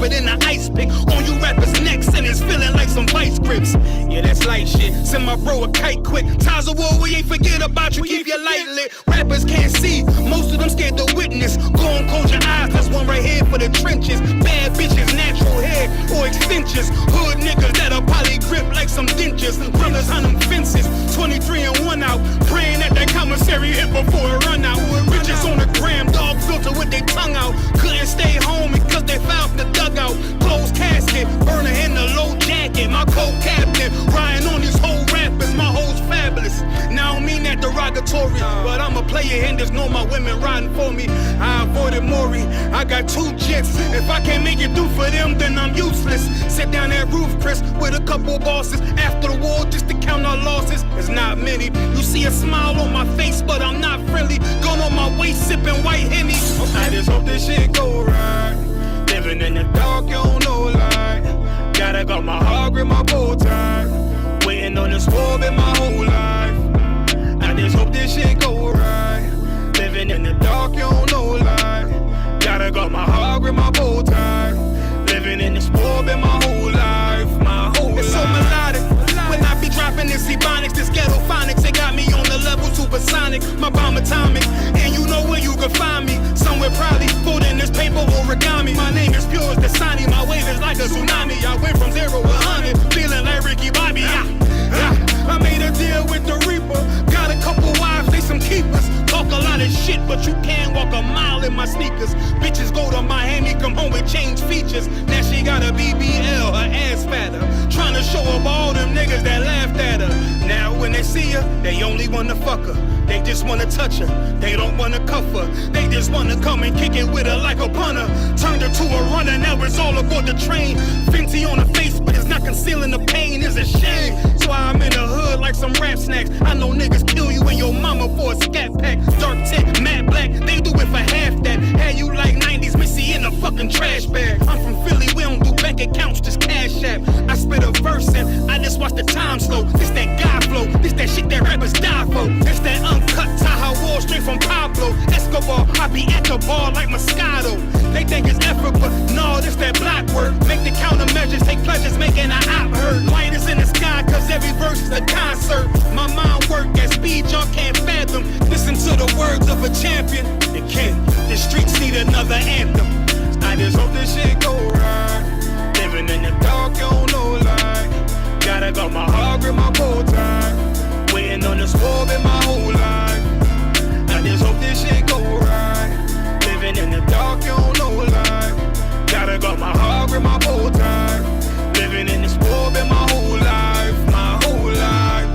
sharper than an ice pick. On you rappers' necks and it's feeling like some vice grips. Yeah, that's light shit. Send my bro a kite quick. Ties of war, we ain't forget about you. Keep your light lit. Rappers can't see. Most of them scared to witness. Go and close your eyes. That's one right here for the trenches. Bad bitches, natural hair or extensions. Hood niggas that'll probably grip like some dentures. Brothers on them fences. 23 and 1 out. Praying that that commissary hit before it run out. Bitches on the gram, dog filter with their tongue out. Couldn't stay home because they found the dugout. Closed casket, burner in the low jacket. My co-captain, riding on these whole rappers. My hoes fabulous. Now I don't mean that derogatory, but I'm a player and there's no my women riding for me. I avoided Maury. I got 2 jets. If I can't make it through for them, then I'm useless. Sit down that roof, Chris, with a couple bosses. After the war, just to count our losses. It's not many. You see a smile on my face, but I'm not friendly. Going on my waist, sipping white Henny. I just hope this shit go right. Living in the dark, you don't know light. Gotta got my heart grip, my bow tie. Waiting on this war been my whole life. I just hope this shit go right. Living in the dark, you don't know light. Gotta got my heart grip, my bow tie. Living in this war been my whole life. My whole life. It's so melodic. When I be dropping this ebonics, this ghetto phonics, it got me on the level supersonic. My bomb atomic, and you know where you can find me. Somewhere probably folding this paper origami. My name is pure as the Dasani, my wave is like a tsunami. I went from 0 to 100, feeling like Ricky Bobby. I made a deal with the Reaper. Got a couple wives, they some keepers. Talk a lot of shit, but you can't walk a mile in my sneakers. Bitches go to Miami, come home and change features. Now she got a BBL, her ass fatter. Trying to show up all them niggas that laughed at her. Now when they see her, they only wanna fuck her. They just wanna touch her, they don't wanna cuff her. They just wanna come and kick it with her like a punter. Turned her to a runner, now it's all aboard the train. Fenty on her face, but it's not concealing the pain, it's a shame. So I'm in the hood like some rap snacks. I know niggas kill you and your mama for a scat pack. Dark tint, matte black, they do it for half that. Had you like 90s Missy in a fucking trash bag. I'm from Philly, we don't do bank accounts, just cash app. I spit a verse and I just watch the time slow. This that God flow, this that shit that rappers die for. This that uncut Tahoe Wall straight from Pablo Escobar. I be at the bar like Moscato. They think it's effort, but no, this that block work. Make the countermeasures, take pleasures, making a op hurt. Light is in the sky, cause every verse is a concert. My mind work at speed y'all can't fathom. Listen to the words of a champion. It can't, the streets need another anthem. I just hope this shit go right. Living in the dark, you don't know light. Gotta got my heart grip, my bow tie. Waiting on the squab in my whole life. I just hope this shit go right. Living in the dark, you don't know light. Gotta got my heart grip, my bow tie. Living in the squab in my whole life. My whole life.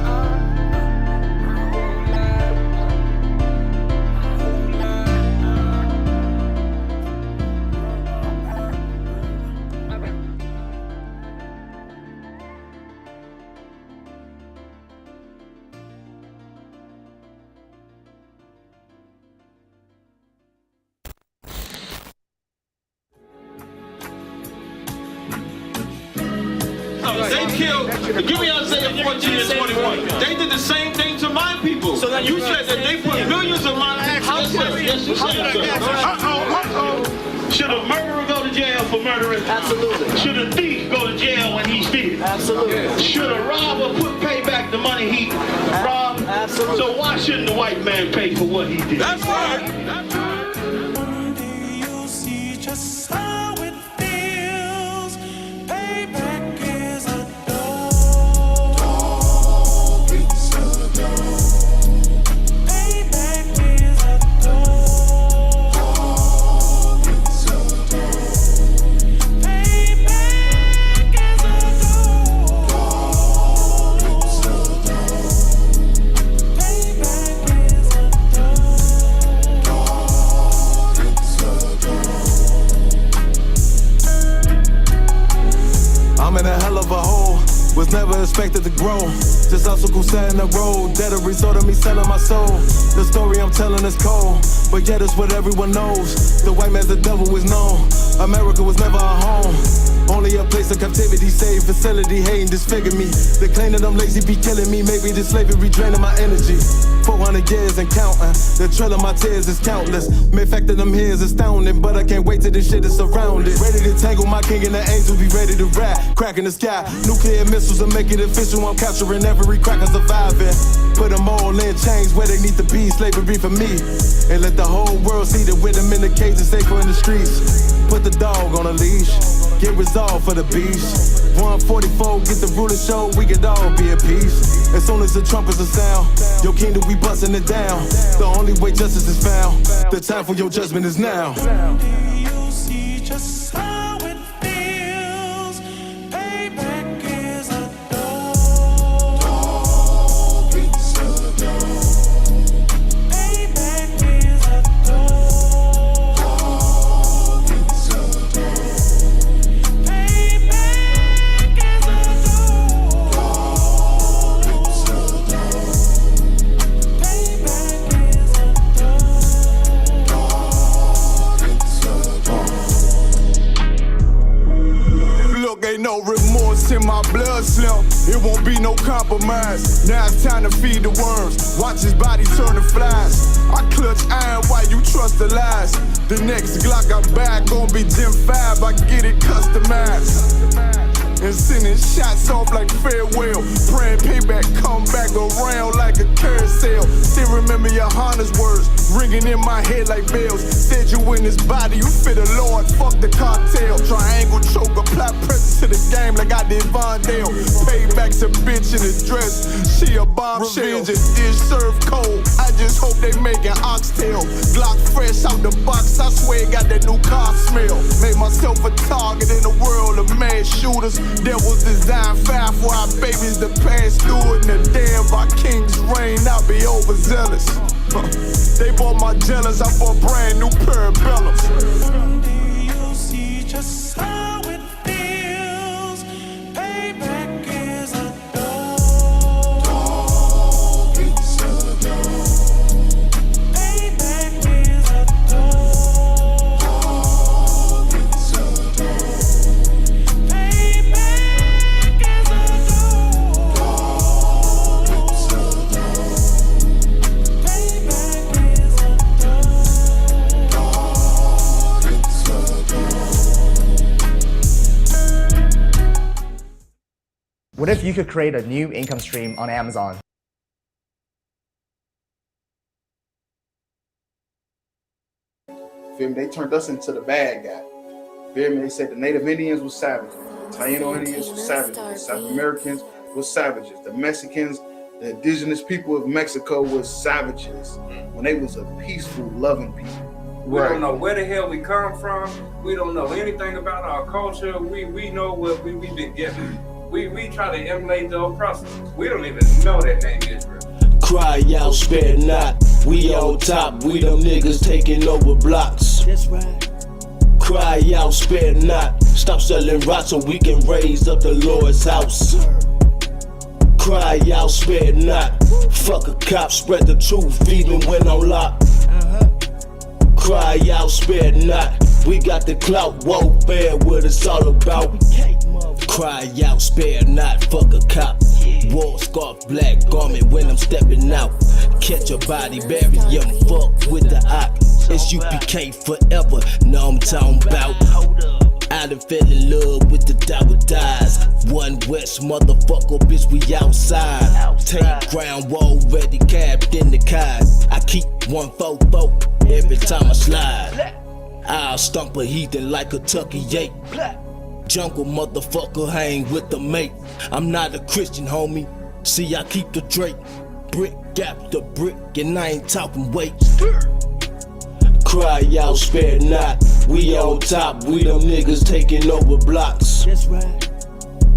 They killed, give me Isaiah 14 and 21. They did the same thing to my people. So you said that they put millions of my people. Should a murderer go to jail for murdering? Absolutely. Should a thief go to jail when he steals? Absolutely. Should a robber pay back the money he robbed? Absolutely. So why shouldn't the white man pay for what he did? That's right. That's right. Was never expected to grow. Just obstacle set in the road. That a result of me selling my soul. The story I'm telling is cold, but yet it's what everyone knows. The white man's the devil is known. America was never our home. Only a place of captivity, save facility, hating, disfigure me. They claim that I'm lazy, be killing me. Maybe this slavery draining my energy. 400 years and counting. The trail of my tears is countless. Main fact that I'm here is astounding, but I can't wait till this shit is surrounded. Ready to tangle my king and the angels, be ready to rap. Cracking the sky, nuclear missiles will make it official. I'm capturing every cracker surviving. Put them all in chains where they need to be. Slavery for me. And let the whole world see that with them in the cage and safer in the streets. Put the dog on a leash. Get resolved for the beast. 144, get the ruler show, we could all be at peace. As soon as the trumpets are sound, your kingdom, we busting it down. The only way justice is found, the time for your judgment is now. Do you see just how it feels? Payback is a dog. Dog is a dog. Payback is a dog. Dog is a dog. Payback is a dog. Dog is a dog. Payback is a dog. Dog is a dog. Look, ain't no remorse in my blood slim. It won't be no compromise. Now it's time to feed the worms. Watch his body turn to flies. I clutch iron while you trust the lies. The next Glock I buy gon' be Gen 5. I get it customized. And sending shots off like farewell. Praying payback come back around like a carousel. Still remember your Honda's words ringing in my head like bells. Said you in this body, you fit a Lord, fuck the cartel. Triangle choke, apply pressure to the game like I did Vondale. Payback's a bitch in a dress, she a bombshell. Revenge is dish served cold, I just hope they making oxtail. Glock fresh out the box, I swear it got that new car smell. Made myself a target in the world of mad shooters. That was designed fire for our babies to pass through it. And the day of our king's reign, I'll be overzealous. They bought my jealous, I bought a brand new pair of bellows. Do you see just how it feels? Payback is a dog. Dog is a dog. Payback is a dog. Dog is a dog. Payback is a dog. Dog is a dog. Payback is a dog. Dog is a dog. What if you could create a new income stream on Amazon? Feel me? They turned us into the bad guy. Feel me? They said the Native Indians were savages, the Taino Indians were savages, the South Americans were savages, the Mexicans, the indigenous people of Mexico were savages when they was a peaceful, loving people. We don't know where the hell we come from. We don't know anything about our culture. We know what we've been given. We try to emulate the oppressors. We don't even know that name Israel. Cry out, spare not. We on top, we them niggas taking over blocks. That's right. Cry out, spare not. Stop selling rocks so we can raise up the Lord's house. Cry out, spare not. Fuck a cop, spread the truth even when on lock. Cry out, spare not. We got the clout, warfare, what it's all about. Cry out, spare not, fuck a cop. War scarf, black garment when I'm stepping out. Catch a body, bury him, fuck with the op. It's UPK forever, know I'm talking about. I done fell in love with the Dow dies. One West motherfucker, bitch, we outside. Take ground, already capped in the car. I keep 144 every time I slide. I'll stomp a heathen like a Tucky ape. Jungle motherfucker, hang with the mate. I'm not a Christian, homie. See, I keep the Drake. Brick after brick, and I ain't talking weight. Cry out, spare not. We on top, we them niggas taking over blocks. That's right.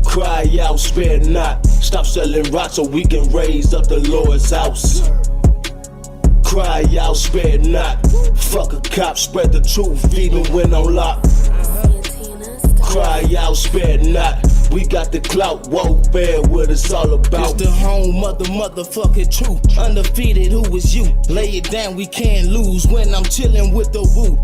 Cry out, spare not. Stop selling rocks so we can raise up the Lord's house. Cry out, spare not. Fuck a cop, spread the truth even when on lock. Cry out, spare not. We got the clout warfare, what it's all about. It's the home of the motherfucking truth. Undefeated, who is you? Lay it down, we can't lose when I'm chilling with the woo.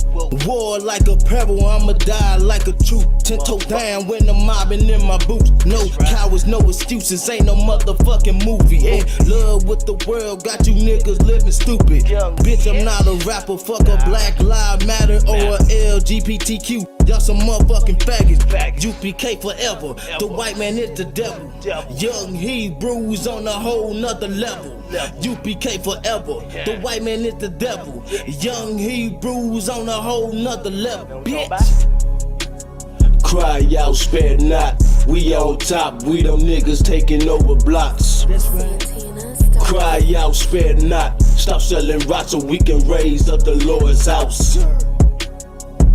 War like a peril, I'ma die like a truth. 10 toe down when I'm mobbing in my boots. No cowards, no excuses, ain't no motherfucking movie. In love with the world, got you niggas living stupid. Bitch, I'm not a rapper, fuck a Black Lives Matter or a LGBTQ. Y'all some motherfucking faggots. UPK forever. The white man is the devil. Young Hebrews on a whole nother level. UPK forever. The white man is the devil. Young Hebrews on a whole nother level. Bitch. Cry out, spare not. We on top. We them niggas taking over blocks. Cry out, spare not. Stop selling rocks so we can raise up the Lord's house.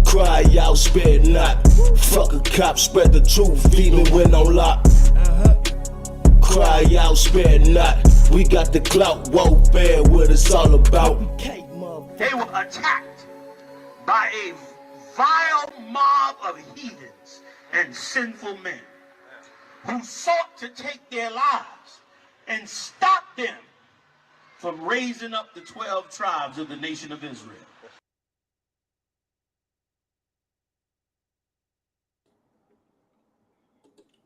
Cry out, spare not. Fuck a cop, spread the truth even when on lock. Cry out, spare not. We got the clout warfare, what it's all about. They were attacked by a vile mob of heathens and sinful men who sought to take their lives and stop them from raising up the 12 tribes of the nation of Israel.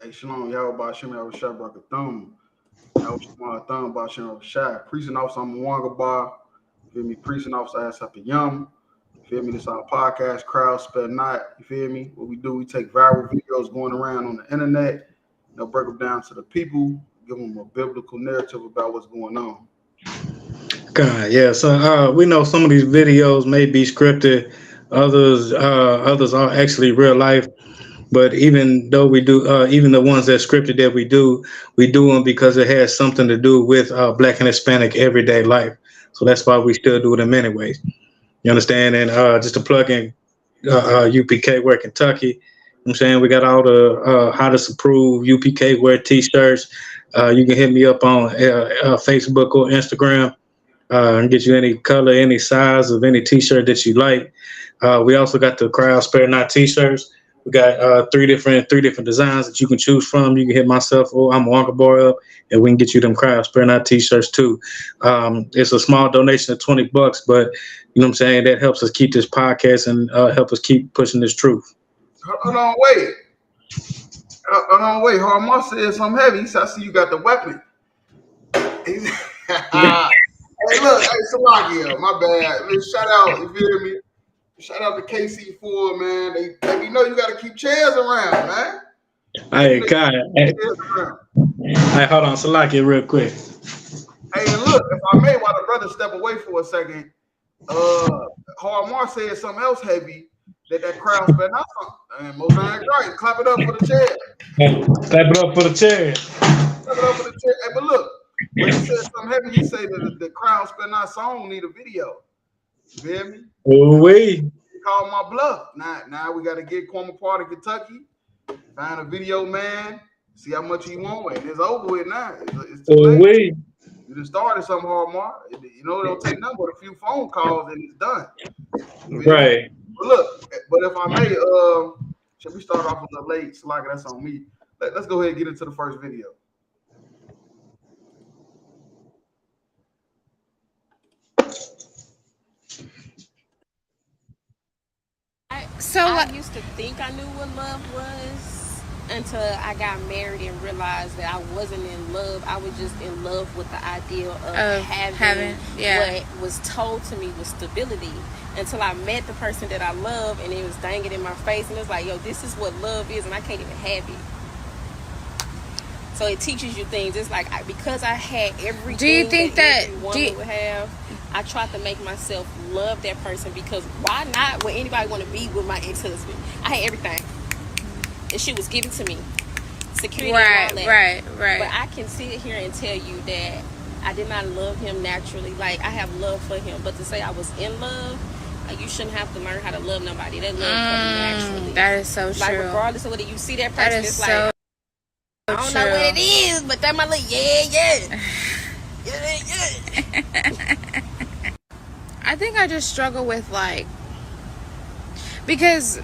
Hey, Shalom, y'all about Shem Shah Brakathum. Y'all Shema Thumb about Shem Shah. Precinct Officer, I'm a Wanga Bar. You feel me? Precinct Officer, Ass Up a Yum. You feel me? This our podcast, Crowd Spell Not. You feel me? What we do, we take viral videos going around on the internet. You know, break them down to the people, give them a biblical narrative about what's going on. God, yeah. So we know some of these videos may be scripted. Others are actually real life. But even though we do, even the ones that scripted that we do them because it has something to do with Black and Hispanic everyday life. So that's why we still do them anyways. You understand? And just to plug in UPK Wear Kentucky, you know what I'm saying, we got all the hottest approved UPK Wear t-shirts. You can hit me up on Facebook or Instagram and get you any color, any size of any t-shirt that you like. We also got the Crowd Spare Not t-shirts. We got three different designs that you can choose from. You can hit myself or I'm Wonka Boy up, and we can get you them Crowd Spare Not t-shirts too. It's a small donation of $20, but you know what I'm saying, that helps us keep this podcast and help us keep pushing this truth. Hold on, wait. Hard Moss said something heavy. He said, I see you got the weapon. Hey, look, hey, Salakia, my bad. Shout out, you feel me? Shout out to KC4, man. They you know you got to keep chairs around, man. Hey, God. Hey, hold on, Salakia, real quick. Hey, and look, if I may, while the brother step away for a second, Hard Mar said something else heavy that crowd spent out something. And Mosaic right, clap it up for the chair. Clap it up for the chair. Clap it up for the chair. Hey, but look, when he said something heavy, he said that the crowd spent out song need a video. You feel me? Oh, wait. Call my bluff. Now we got to get Kwame Party, Kentucky. Find a video, man. See how much he want, and it's over with now. It's too late. You just started something hard, Mark. You know, it don't take nothing but a few phone calls, and it's done. Right. But look, but if I may, should we start off a little late? Slacker, that's on me. Let's go ahead and get into the first video. I used to think I knew what love was until I got married and realized that I wasn't in love. I was just in love with the idea of having what was told to me was stability, until I met the person that I love and it was dangling in my face, and it was like, yo, this is what love is, and I can't even have it. So it teaches you things. It's like because I had everything. Do you think that every woman would have? I tried to make myself love that person, because why not? Would anybody want to be with my ex-husband? I had everything, and she was given to me, security, and all that. Right. But I can sit here and tell you that I did not love him naturally. Like, I have love for him, but to say I was in love, you shouldn't have to learn how to love nobody. That love comes naturally. That is so true. Like, regardless of whether you see that person, it's like, I don't know what it is, but that my little yeah. I think I just struggle with, like, because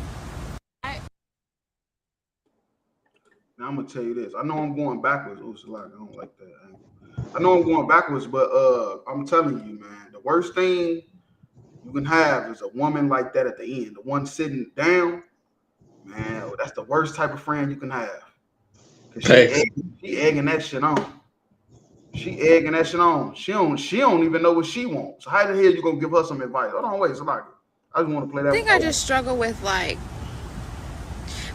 Now I'm gonna tell you this. I know I'm going backwards. Oh, it's a lot. I don't like that angle. I know I'm going backwards, but I'm telling you, man, the worst thing you can have is a woman like that at the end. The one sitting down, man, that's the worst type of friend you can have. Cause she egging that shit on. She egging that shit on. She don't even know what she wants. So how the hell you gonna give her some advice? Hold on, wait, it's like I just want to play that. I think I just struggle with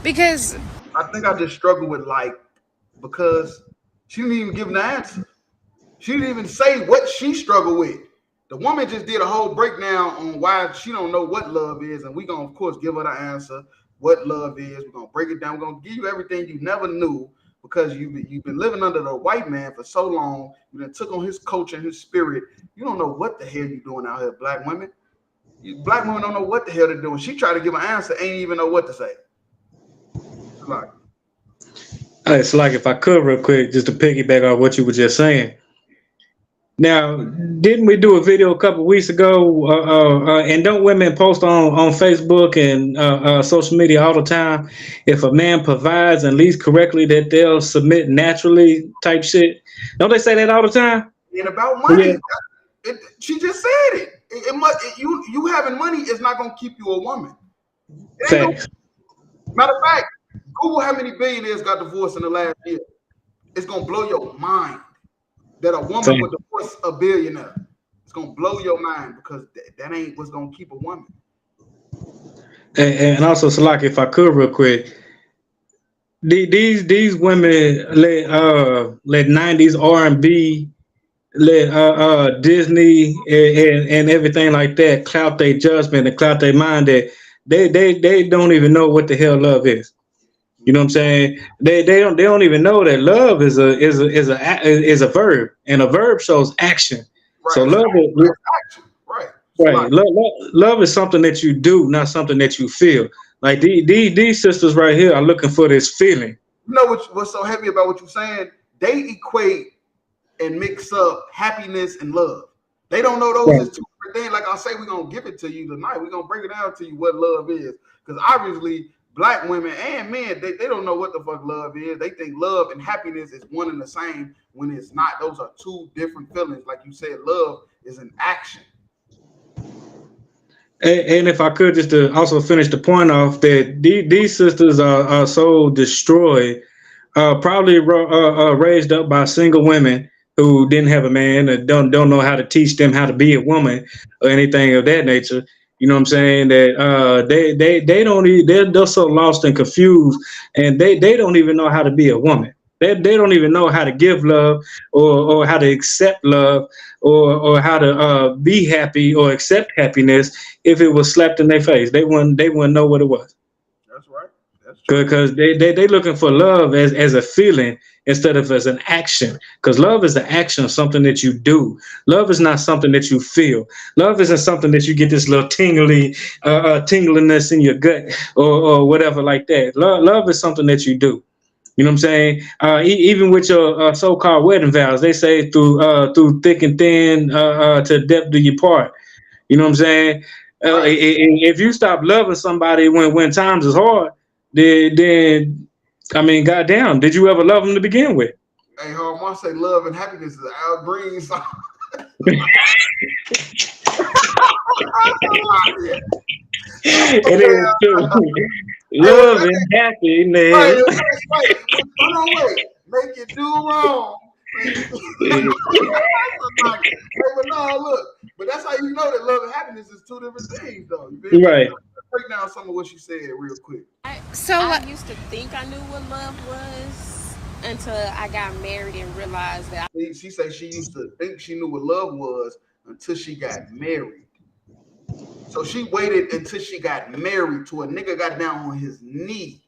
because I think I just struggle with because she didn't even give an answer. She didn't even say what she struggled with. The woman just did a whole breakdown on why she don't know what love is, and we gonna of course give her the answer what love is. We're gonna break it down. We're gonna give you everything you never knew because you've been living under the white man for so long. You done took on his culture and his spirit. You don't know what the hell you doing out here, black women. Black women don't know what the hell they're doing. She tried to give an answer, ain't even know what to say. It's like if I could real quick, just to piggyback on what you were just saying. Now, didn't we do a video a couple of weeks ago? And don't women post on Facebook and social media all the time? If a man provides and leads correctly, that they'll submit naturally type shit. Don't they say that all the time? And about money, she just said it. You having money is not gonna keep you a woman. Matter of fact, Google how many billionaires got divorced in the last year. It's gonna blow your mind that a woman would divorce a billionaire. It's gonna blow your mind because that ain't what's gonna keep a woman. And also, Salak, if I could real quick, these women let 90s R&B, let Disney and everything like that clout their judgment and clout their mind that they don't even know what the hell love is. You know what I'm saying? They don't even know that love is a verb, and a verb shows action. Right. So love is action. Right. Right. Love is something that you do, not something that you feel. Like these sisters right here are looking for this feeling. You know what's so heavy about what you're saying? They equate and mix up happiness and love. They don't know those as two different things. Like I say, we're gonna give it to you tonight. We're gonna break it down to you what love is. Because obviously black women and men, they don't know what the fuck love is. They think love and happiness is one and the same when it's not. Those are two different feelings. Like you said, love is an action. And if I could just to also finish the point off that these sisters are so destroyed, probably raised up by single women who didn't have a man and don't know how to teach them how to be a woman or anything of that nature. You know what I'm saying? That they don't even, they're so lost and confused, and they don't even know how to be a woman. They don't even know how to give love or how to accept love or how to be happy or accept happiness if it was slapped in their face. They wouldn't know what it was. That's right. That's true. Because they looking for love as a feeling instead of as an action. Because love is an action of something that you do. Love is not something that you feel. Love isn't something that you get this little tingliness in your gut or whatever like that. Love is something that you do. You know what I'm saying? Even with your so-called wedding vows, they say through thick and thin, to the depth do you part. You know what I'm saying? If you stop loving somebody when times is hard, then I mean, goddamn, did you ever love them to begin with? Hey, I want to say love and happiness is Al Green song. It is too. Love and happiness. Wait. Hold on, wait. Make you do wrong. But no, look. But that's how you know that love and happiness is two different things, though. Right. Break down some of what she said real quick. I used to think I knew what love was until I got married and realized that. She said she used to think she knew what love was until she got married. So she waited until she got married to a nigga got down on his knee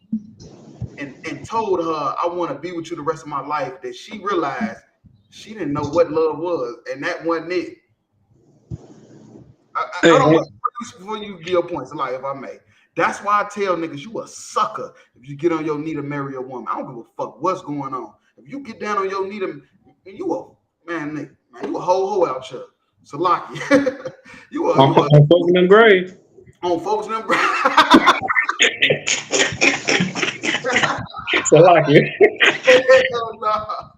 and told her, I want to be with you the rest of my life, that she realized she didn't know what love was, and that wasn't it. I don't want to before you give your points, like if I may. That's why I tell niggas, you a sucker if you get on your knee to marry a woman. I don't give a fuck what's going on. If you get down on your knee to, you a whole hoe out here. So lucky. You are on folks in them grave. On folks in them grave. like it. Hell nah.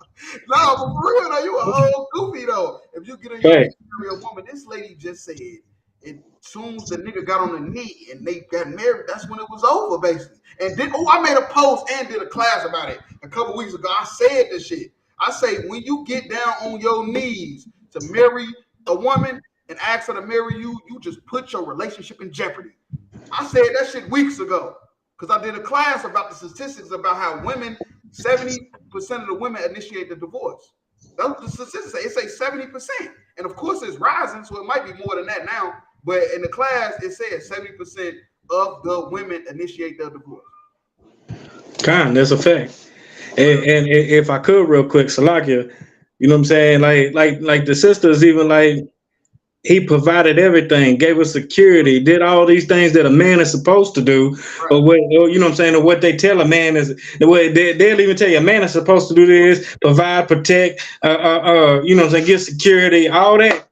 No, but for real though, you a whole goofy though. If you get on your knee and marry a woman, this lady just said it soon as the nigga got on the knee and they got married, that's when it was over, basically. And then I made a post and did a class about it a couple weeks ago. I said this shit. I say when you get down on your knees to marry a woman and ask her to marry you, you just put your relationship in jeopardy. I said that shit weeks ago because I did a class about the statistics about how women, 70% of the women initiate the divorce. That's the statistics say. It say 70%. And of course it's rising, so it might be more than that now. But in the class, it says 70% of the women initiate their divorce. That's a fact. And if I could real quick, Salakia, you know what I'm saying? Like the sisters, even like he provided everything, gave us security, did all these things that a man is supposed to do. Right. But what, you know what I'm saying, or what they tell a man is the way they'll even tell you a man is supposed to do this, provide, protect, you know what I'm saying, get security, all that.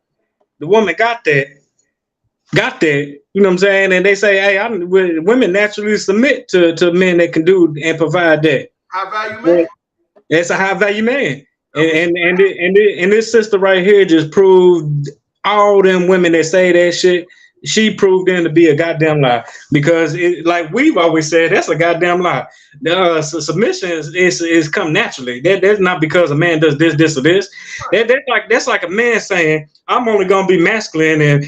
The woman got that, you know what I'm saying? And they say, hey, women naturally submit to men that can do and provide that. High value man. That's a high value man. And this sister right here just proved all them women that say that shit. She proved them to be a goddamn lie because, like we've always said, that's a goddamn lie. Submission is come naturally. That's not because a man does this, or this. That's like a man saying, "I'm only gonna be masculine and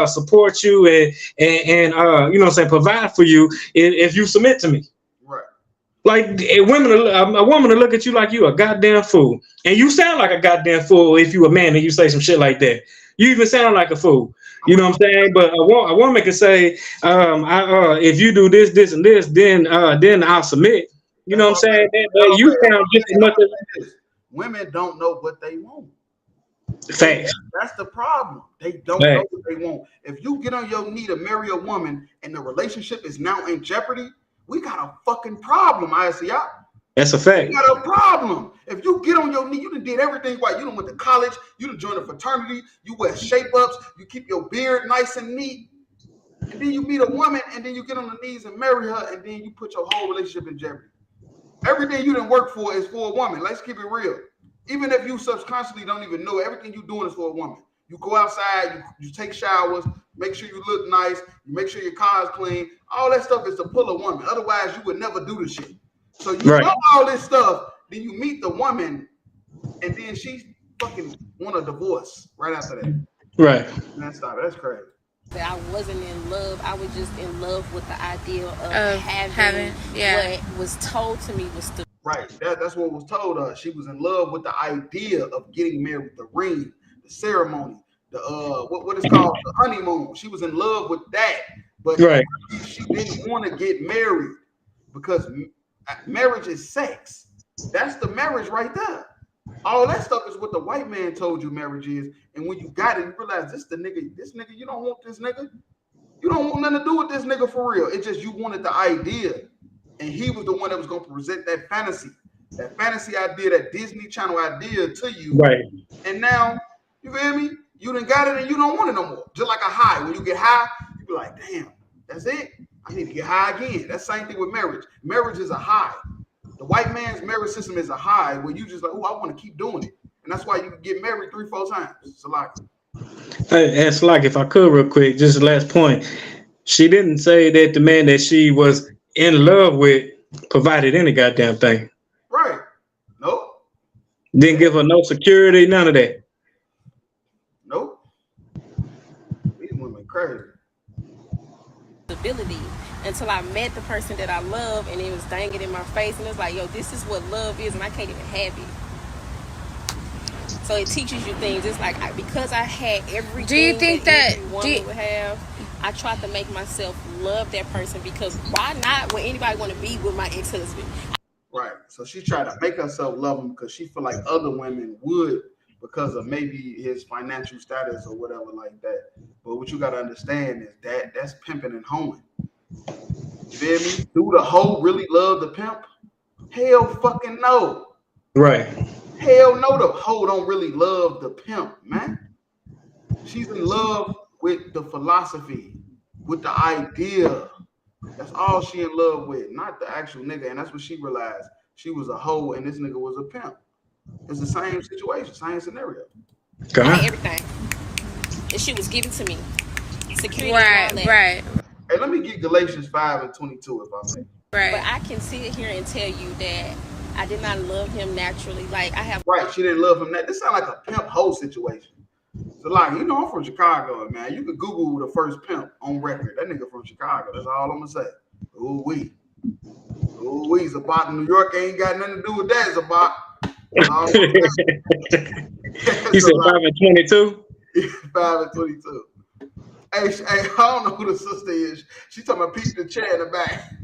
support you and you know what I'm saying, provide for you if you submit to me." Right. Like a woman will look at you like you a goddamn fool, and you sound like a goddamn fool if you a man and you say some shit like that. You even sound like a fool. You know what I'm saying? But a woman can say, if you do this, and this, then I'll submit. You know what I'm saying? You sound just as much as women don't know what they want. Facts. That's the problem. They don't know what they want. If you get on your knee to marry a woman and the relationship is now in jeopardy, we got a fucking problem, I see y'all. That's a fact. You got a problem. If you get on your knee, you done did everything right. You done went to college, you done joined a fraternity, you wear shape-ups, you keep your beard nice and neat, and then you meet a woman, and then you get on the knees and marry her, and then you put your whole relationship in jeopardy. Everything you didn't work for is for a woman. Let's keep it real. Even if you subconsciously don't even know, everything you're doing is for a woman. You go outside, you take showers, make sure you look nice, you make sure your car is clean. All that stuff is to pull a woman. Otherwise, you would never do the shit. So you know all this stuff, then you meet the woman, and then she fucking want a divorce right after that. Right. That's crazy. I wasn't in love. I was just in love with the idea of having what was told to me was stupid. Right. That's what was told her. She was in love with the idea of getting married, the ring, the ceremony, the what is called the honeymoon. She was in love with that, but she didn't want to get married because marriage is sex. That's the marriage right there. All that stuff is what the white man told you marriage is. And when you got it, you realize this nigga, you don't want this nigga. You don't want nothing to do with this nigga for real. It's just you wanted the idea. And he was the one that was going to present that fantasy idea, that Disney Channel idea to you. Right. And now, you feel me? You done got it and you don't want it no more. Just like a high. When you get high, you be like, damn, that's it. I need to get high again. That's the same thing with marriage. Marriage is a high. The white man's marriage system is a high where you just like, oh, I want to keep doing it. And that's why you can get married 3-4 times. It's a lot. Hey, it's like, if I could real quick, just the last point. She didn't say that the man that she was in love with provided any goddamn thing. Right. Nope. Didn't give her no security, none of that. Nope. These women crazy. Ability until I met the person that I love, and it was dangling in my face, and it's like, yo, this is what love is, and I can't even have it. So it teaches you things. It's like because I had everything. Do you think that would have? I tried to make myself love that person because why not? Would anybody want to be with my ex-husband? Right. So she tried to make herself love him because she feel like other women would because of maybe his financial status or whatever like that. But what you got to understand is that's pimping and hoeing. You feel me? Do the hoe really love the pimp? Hell fucking no. Right. Hell no, the hoe don't really love the pimp, man. She's in love with the philosophy, with the idea That's all she in love with, not the actual nigga. And that's what she realized. She was a hoe and this nigga was a pimp. It's the same situation, same scenario. I had everything. And she was given to me. Security and all that. Right. Hey, let me get Galatians 5:22 if I may. Right. But I can sit here and tell you that I did not love him naturally. Like I have. Right, she didn't love him. This sounds like a pimp hoe situation. So like, you know, I'm from Chicago, man. You could Google the first pimp on record. That nigga from Chicago. That's all I'm gonna say. Ooh wee, Zabot in New York ain't got nothing to do with that, Zabot. You said 5:22. 5:22. Hey, I don't know who the sister is. She talking about Pete the chair in the back.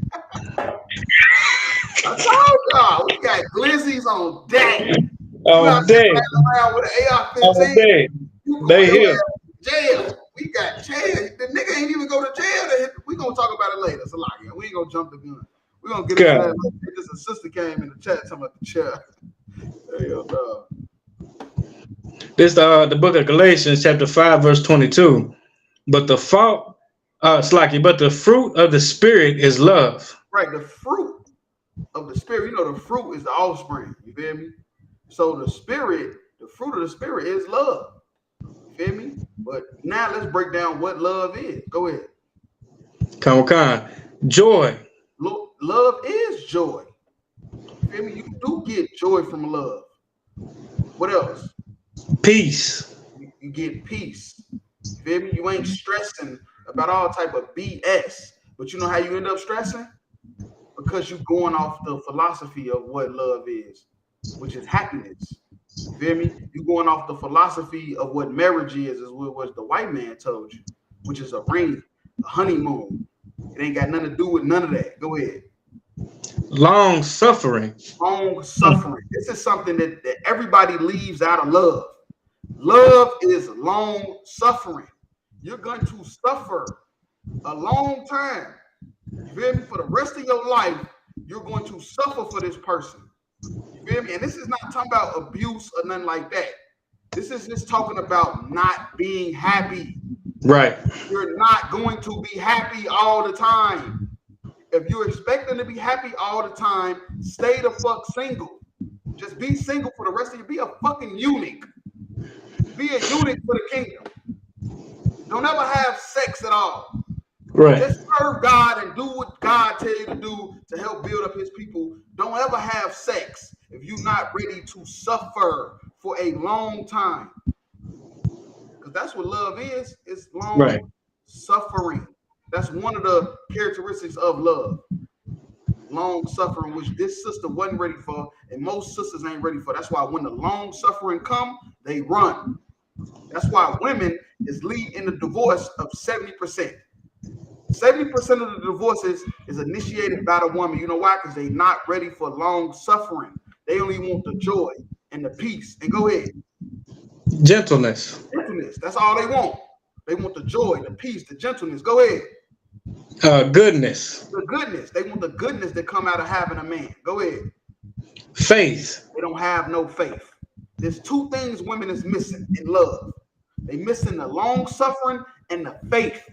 I told y'all we got glizzies on deck. Oh, damn. Around with an AR-15. They here. Jail. We got jail. The nigga ain't even go to jail. We gonna talk about it later. It's a lot. We ain't gonna jump the gun. We gonna get into that. This a sister came in the chat talking about the chair. This the book of Galatians, chapter 5, verse 22. But the fault, but the fruit of the spirit is love. Right, the fruit of the spirit. You know, the fruit is the offspring. You feel me? So the spirit, the fruit of the spirit is love. You feel me? But now let's break down what love is. Go ahead. Come on. Joy. Look, love is joy. You feel me? You do get joy from love. What else? Peace. You get peace. You feel me? You ain't stressing about all type of BS. But you know how you end up stressing? Because you're going off the philosophy of what love is, which is happiness. You feel me? You're going off the philosophy of what marriage is what the white man told you, which is a ring, a honeymoon. It ain't got nothing to do with none of that. Go ahead. Long suffering. Long suffering. This is something that everybody leaves out of love. Love is long suffering. You're going to suffer a long time. You feel me? For the rest of your life, you're going to suffer for this person. You feel me? And this is not talking about abuse or nothing like that. This is just talking about not being happy. Right. You're not going to be happy all the time. If you're expecting to be happy all the time, stay the fuck single. Just be single for the rest of you. Be a fucking eunuch. Be a eunuch for the kingdom. Don't ever have sex at all. Right. Just serve God and do what God tell you to do to help build up his people. Don't ever have sex if you're not ready to suffer for a long time. Because that's what love is. It's long suffering. That's one of the characteristics of love. Long suffering, which this sister wasn't ready for, and most sisters ain't ready for. That's why when the long suffering come, they run. That's why women is lead in the divorce of 70%. 70% of the divorces is initiated by the woman. You know why? Because they're not ready for long suffering. They only want the joy and the peace. And go ahead. Gentleness. Gentleness. That's all they want. They want the joy, the peace, the gentleness. Go ahead. Goodness. The goodness. They want the goodness that come out of having a man. Go ahead. Faith. They don't have no faith. There's two things women is missing in love. They missing the long suffering and the faith.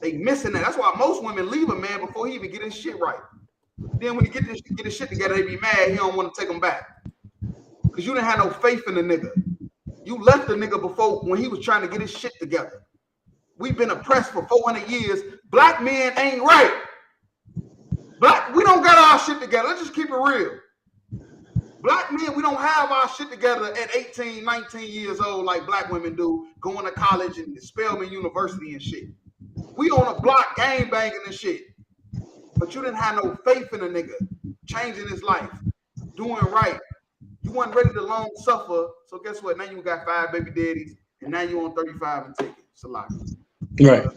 They missing that. That's why most women leave a man before he even get his shit right. Then when he get his shit together, they be mad. He don't want to take them back. Because you didn't have no faith in the nigga. You left the nigga before when he was trying to get his shit together. We've been oppressed for 400 years. Black men ain't right. We don't got our shit together. Let's just keep it real. Black men, we don't have our shit together at 18, 19 years old like black women do, going to college and Spelman University and shit. We on a block gang banging and shit. But you didn't have no faith in a nigga changing his life, doing right. You weren't ready to long suffer. So guess what? Now you got 5 baby daddies, and now you on 35 and tickets. It's a lot. Right.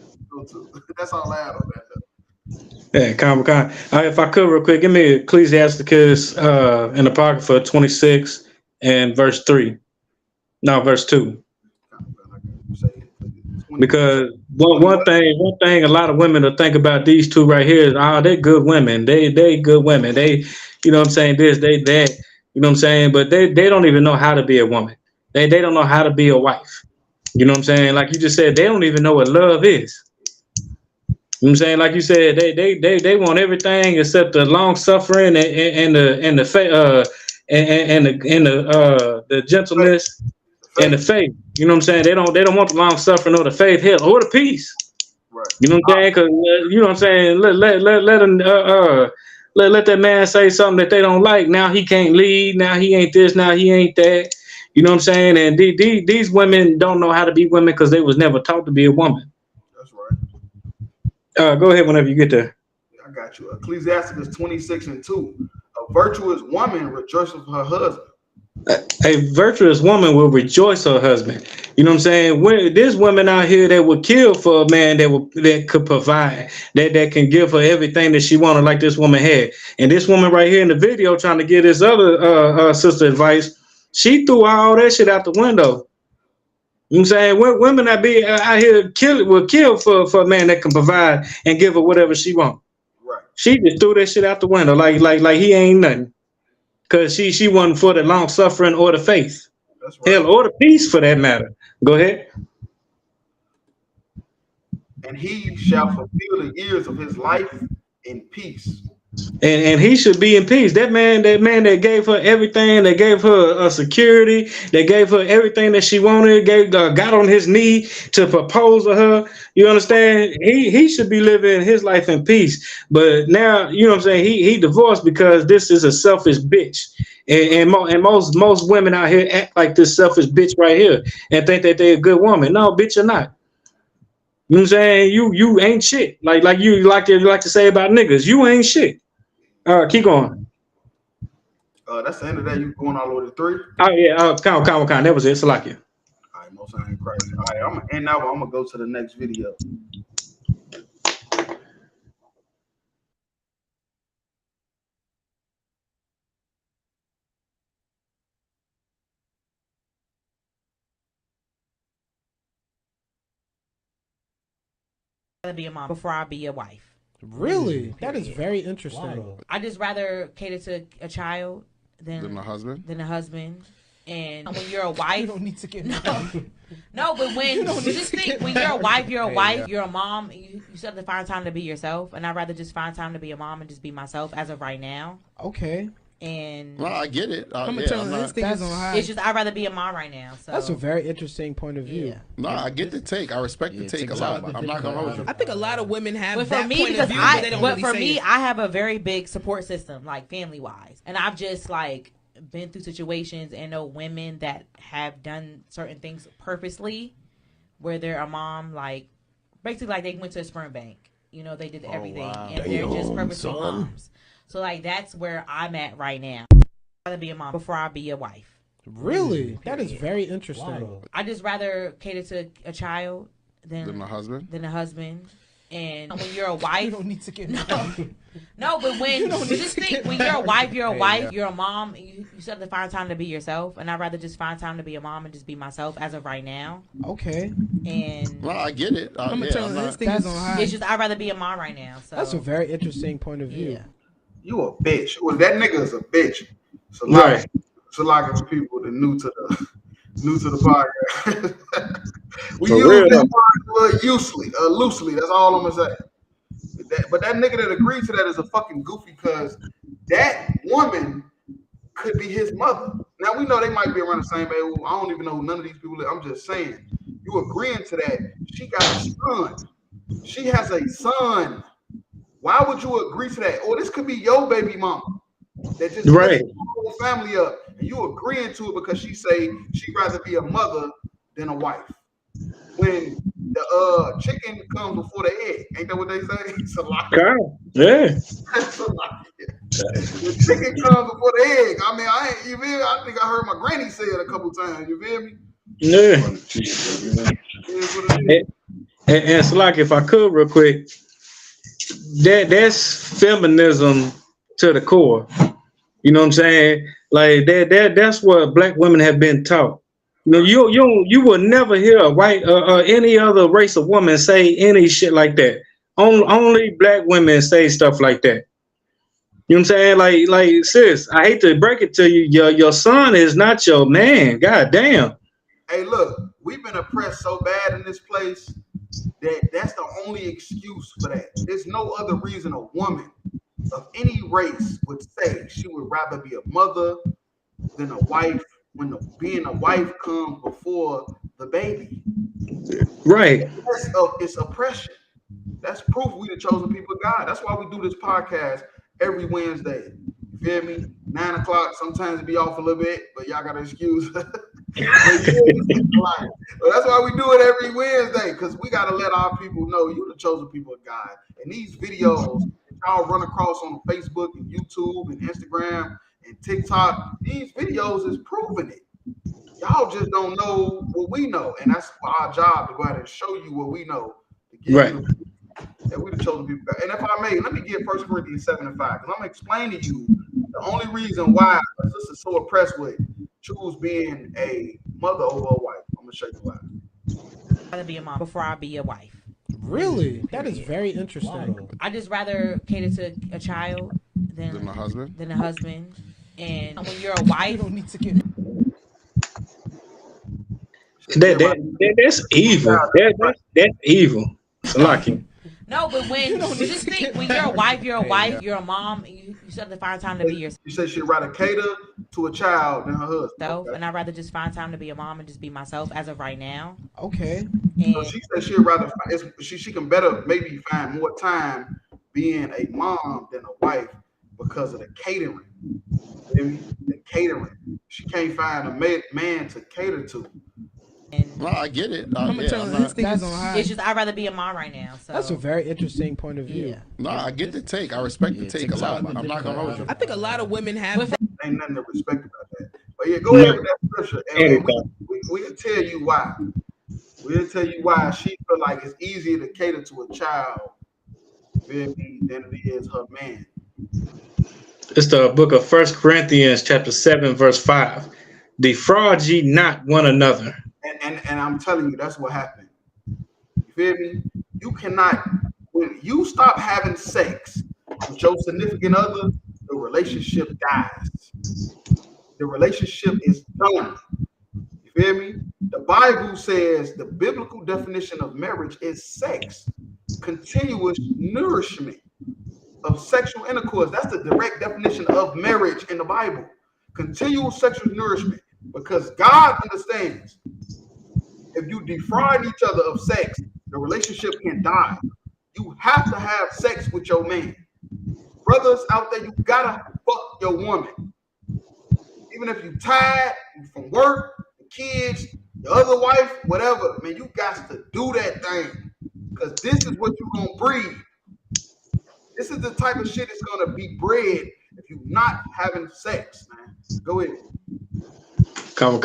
That's all I have on that. Yeah, calm. If I could real quick, give me Ecclesiasticus in Apocrypha 26 and verse 3. No, verse 2. Because one thing a lot of women will think about these two right here is, they're good women. They good women. They, you know what I'm saying, this, they, that, you know what I'm saying? But they don't even know how to be a woman. They don't know how to be a wife. You know what I'm saying? Like you just said, they don't even know what love is. You know what I'm saying? Like you said, they want everything except the long suffering and the gentleness and the faith. You know what I'm saying? They don't want the long suffering or the faith, hell, or the peace. Right. You know what I'm saying? Because you know what I'm saying. Let that man say something that they don't like. Now he can't lead. Now he ain't this. Now he ain't that. You know what I'm saying? And these women don't know how to be women because they was never taught to be a woman. That's right. Go ahead whenever you get there. I got you. Ecclesiasticus 26:2. A virtuous woman rejoices with her husband. A virtuous woman will rejoice her husband. You know what I'm saying? There's women out here that would kill for a man that could provide, that can give her everything that she wanted, like this woman had. And this woman right here in the video trying to give this other sister advice, she threw all that shit out the window. You know what I'm saying? Women that be out here will kill for a man that can provide and give her whatever she wants. Right. She just threw that shit out the window like he ain't nothing. Cause she wasn't for the long suffering or the faith. That's right. Hell, or the peace for that matter. Go ahead. And he shall fulfill the years of his life in peace. And he should be in peace. That man that gave her everything, that gave her security, that gave her everything that she wanted, got on his knee to propose to her. You understand? He should be living his life in peace. But now, you know what I'm saying? He divorced because this is a selfish bitch. And most women out here act like this selfish bitch right here and think that they're a good woman. No, bitch, you're not. You know what I'm saying? You ain't shit. Like you like to say about niggas. You ain't shit. Keep going. That's the end of that. You going all the way to 3? Oh yeah. Count. That was it. Salakia. All right, most ain't crazy. All right, I'm gonna end that one. I'm gonna go to the next video. Be a mom before I be a wife. Really? That is very interesting. Wow. I just rather cater to a child than a husband. And when you're a wife, you don't need to get no. But when you just think when you're a wife, you're a mom. You still have to find time to be yourself, and I'd rather just find time to be a mom and just be myself as of right now. Okay. And well, I get it. It's just I'd rather be a mom right now. So that's a very interesting point of view. Yeah. No, I get the take. I respect the take a lot. I'm not gonna hold you. I think a lot of women have but that for me, point because of view, but they don't really for say me, it. I have a very big support system, like family wise, and I've just like been through situations and know women that have done certain things purposely, where they're a mom, like basically like they went to a sperm bank. You know, they did everything, and they're just purposely moms. So like that's where I'm at right now. I'd rather be a mom before I be a wife. Really? That is very interesting. Wow. I just rather cater to a child than a husband. And when you're a wife, you don't need to get no. But when you just think when you're a wife, you're a mom. You still have to find time to be yourself, and I'd rather just find time to be a mom and just be myself as of right now. Okay. And well, I get it. It's just I'd rather be a mom right now. So that's a very interesting point of view. Yeah. You a bitch. Well, that nigga is a bitch. So right. Salakia for people that new to the podcast. We for use real, that word loosely. That's all I'm gonna say. But that nigga that agreed to that is a fucking goofy because that woman could be his mother. Now we know they might be around the same age. I don't even know who none of these people are. I'm just saying. You agreeing to that? She got a son. She has a son. Why would you agree to that? Or this could be your baby mama that just right the whole family up, and you agreeing to it because she say she'd rather be a mother than a wife. When the chicken comes before the egg, ain't that what they say? It's a lot. Yeah. The chicken comes before the egg. I mean, you feel me? I think I heard my granny say it a couple times. You feel me? Yeah. And it's like if I could real quick, that's feminism to the core. You know what I'm saying? Like that's what black women have been taught. You know, you will never hear a white any other race of woman say any shit like that. Only black women say stuff like that. You know what I'm saying? Like sis, I hate to break it to you, your son is not your man. God damn. Hey, look, we've been oppressed so bad in this place That's the only excuse for that. There's no other reason a woman of any race would say she would rather be a mother than a wife when being a wife comes before the baby. Right. It's oppression. That's proof we the chosen people of God. That's why we do this podcast every Wednesday. You feel me? 9 o'clock. Sometimes it be off a little bit, but y'all got an excuse. But that's why we do it every Wednesday, because we got to let our people know you the chosen people of God. And these videos that y'all run across on Facebook and YouTube and Instagram and TikTok, these videos is proving it. Y'all just don't know what we know. And that's our job, to go out and show you what we know. To give you that we the chosen people. And if I may, let me give 1 Corinthians 7 and 5, because I'm going to explain to you the only reason why my sister's so oppressed with choose being a mother over a wife. I'm going to show you why. I'd rather be a mom before I be a wife. Really? That is very interesting. I just rather cater to a child than a husband. And when you're a wife, you don't need to get. That's evil. That's evil. Lucky. No, but when you just think when you're a wife, you're a mom, you still have to find time to be yourself. You said she'd rather cater to a child than her husband. Okay. And I'd rather just find time to be a mom and just be myself as of right now. Okay. So she said she'd rather she can better maybe find more time being a mom than a wife because of the catering. The catering. She can't find a man to cater to. No, I get it. It's just I'd rather be a mom right now. So that's a very interesting point of view. Yeah. No, I get the take. I respect the take a lot. I'm not gonna hold you. I think a lot of women have. Ain't nothing to respect about that. But yeah, go ahead with that scripture, and we can tell you why. We'll tell you why she feel like it's easier to cater to a child than it is her man. It's the book of 1 Corinthians chapter 7, verse 5. Defraud ye not one another. And I'm telling you, that's what happened. You feel me? You cannot, when you stop having sex with your significant other, the relationship dies. The relationship is done. You feel me? The Bible says the biblical definition of marriage is sex, continuous nourishment of sexual intercourse. That's the direct definition of marriage in the Bible. Continual sexual nourishment. Because God understands if you defraud each other of sex, the relationship can die. You have to have sex with your man. Brothers out there, you gotta fuck your woman. Even if you tired from work, the kids, your other wife, whatever, man, you got to do that thing. Because this is what you're gonna breed. This is the type of shit that's gonna be bred if you're not having sex, man. Go ahead. Come,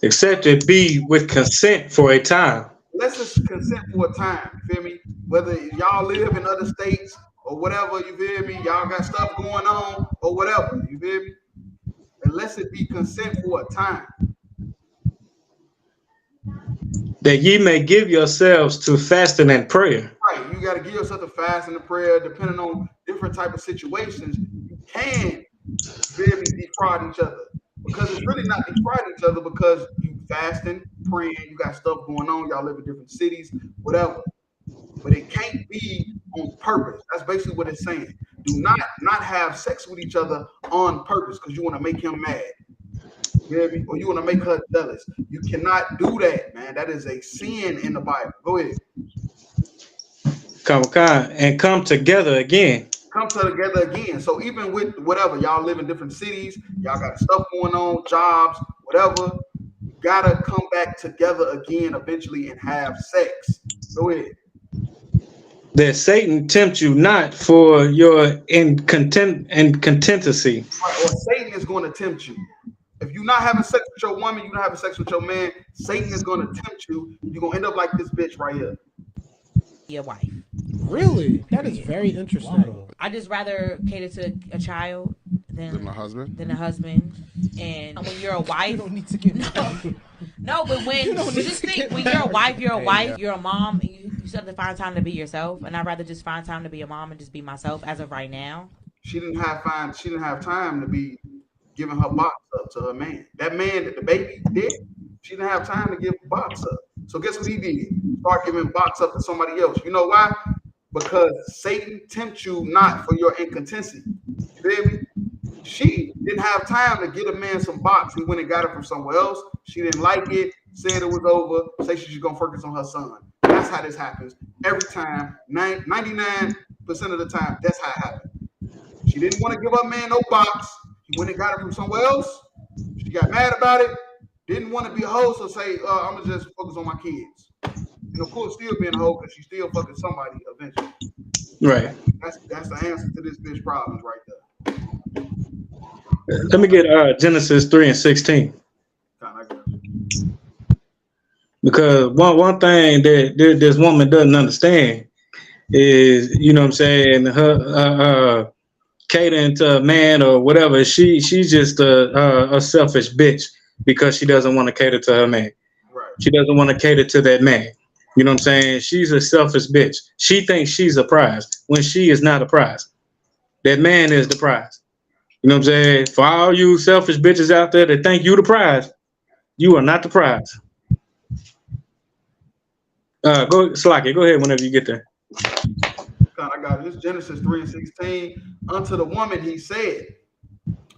except it be with consent for a time. Let's just consent for a time, you feel me? Whether y'all live in other states or whatever, you feel me? Y'all got stuff going on or whatever, you feel me? Unless it be consent for a time. That ye may give yourselves to fasting and prayer. Right, you got to give yourself to fasting and prayer, depending on different type of situations. You can really defraud each other. Because it's really not defrauding each other, because you fasting, praying, you got stuff going on, y'all live in different cities, whatever. But it can't be on purpose. That's basically what it's saying. Do not have sex with each other on purpose because you want to make him mad. You hear me? Or you want to make her jealous. You cannot do that, man. That is a sin in the Bible. Go ahead. Come together again. Come together again. So even with whatever, y'all live in different cities, y'all got stuff going on, jobs, whatever, you gotta come back together again eventually and have sex. Go ahead. That Satan tempt you not for your incontinency. Right, or Satan is going to tempt you. If you're not having sex with your woman, you're not having sex with your man, Satan is going to tempt you. You're going to end up like this bitch right here. Your wife. Really? That is very interesting. I just rather cater to a child than a husband. And when you're a wife, you don't need to get no. But when you just think when you're a wife, you're a mom. You still have to find time to be yourself. And I'd rather just find time to be a mom and just be myself as of right now. She didn't have time to be giving her box up to her man. That man that the baby did, she didn't have time to give box up So guess what he did? Start giving box up to somebody else. You know why? Because Satan tempts you not for your incontinency. You feel me? She didn't have time to get a man some box. He went and got it from somewhere else. She didn't like it, said it was over, say she's gonna focus on her son. That's how this happens every time. 99% of the time, that's how it happens. She didn't want to give her man no box. He went and got it from somewhere else. She got mad about it. Didn't want to be a hoe, so say, I'm gonna just focus on my kids. And of course, still being a hoe because she's still fucking somebody eventually. Right. That's the answer to this bitch problems right there. Let me get Genesis 3:16. Because one thing that this woman doesn't understand is, you know what I'm saying, her catering to a man or whatever, she's just a selfish bitch because she doesn't want to cater to her man. Right. She doesn't want to cater to that man. You know what I'm saying? She's a selfish bitch. She thinks she's a prize when she is not a prize. That man is the prize. You know what I'm saying? For all you selfish bitches out there that think you the prize, you are not the prize. Go Slocky, go ahead whenever you get there. God, I got it. This Genesis 3:16. Unto the woman he said,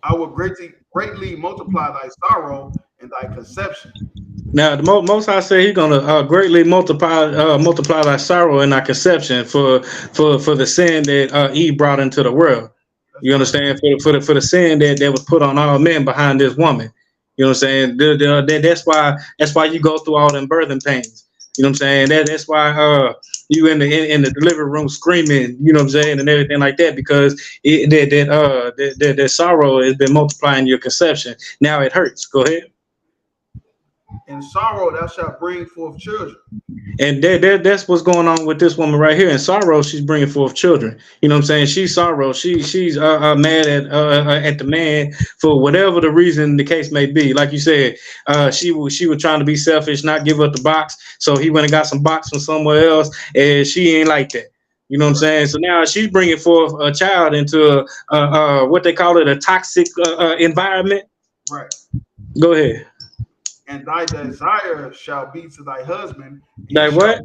I will greatly multiply thy sorrow and thy conception. Now, the Most High say He's gonna greatly multiply thy sorrow and thy conception for the sin that Eve brought into the world. You understand? For the sin that was put on all men behind this woman. You know what I'm saying? That's why you go through all them birthing pains. You know what I'm saying? That's why you in the delivery room screaming. You know what I'm saying, and everything like that, because that sorrow has been multiplying your conception. Now it hurts. Go ahead. In sorrow thou shalt bring forth children. And that's what's going on with this woman right here. In sorrow, she's bringing forth children. You know what I'm saying? She's sorrow. She's mad at the man for whatever the reason the case may be. Like you said, she was trying to be selfish, not give up the box. So he went and got some box from somewhere else, and she ain't like that. You know what I'm saying? So now she's bringing forth a child into what they call it, a toxic environment. Right. Go ahead. And thy desire shall be to thy husband. Thy what?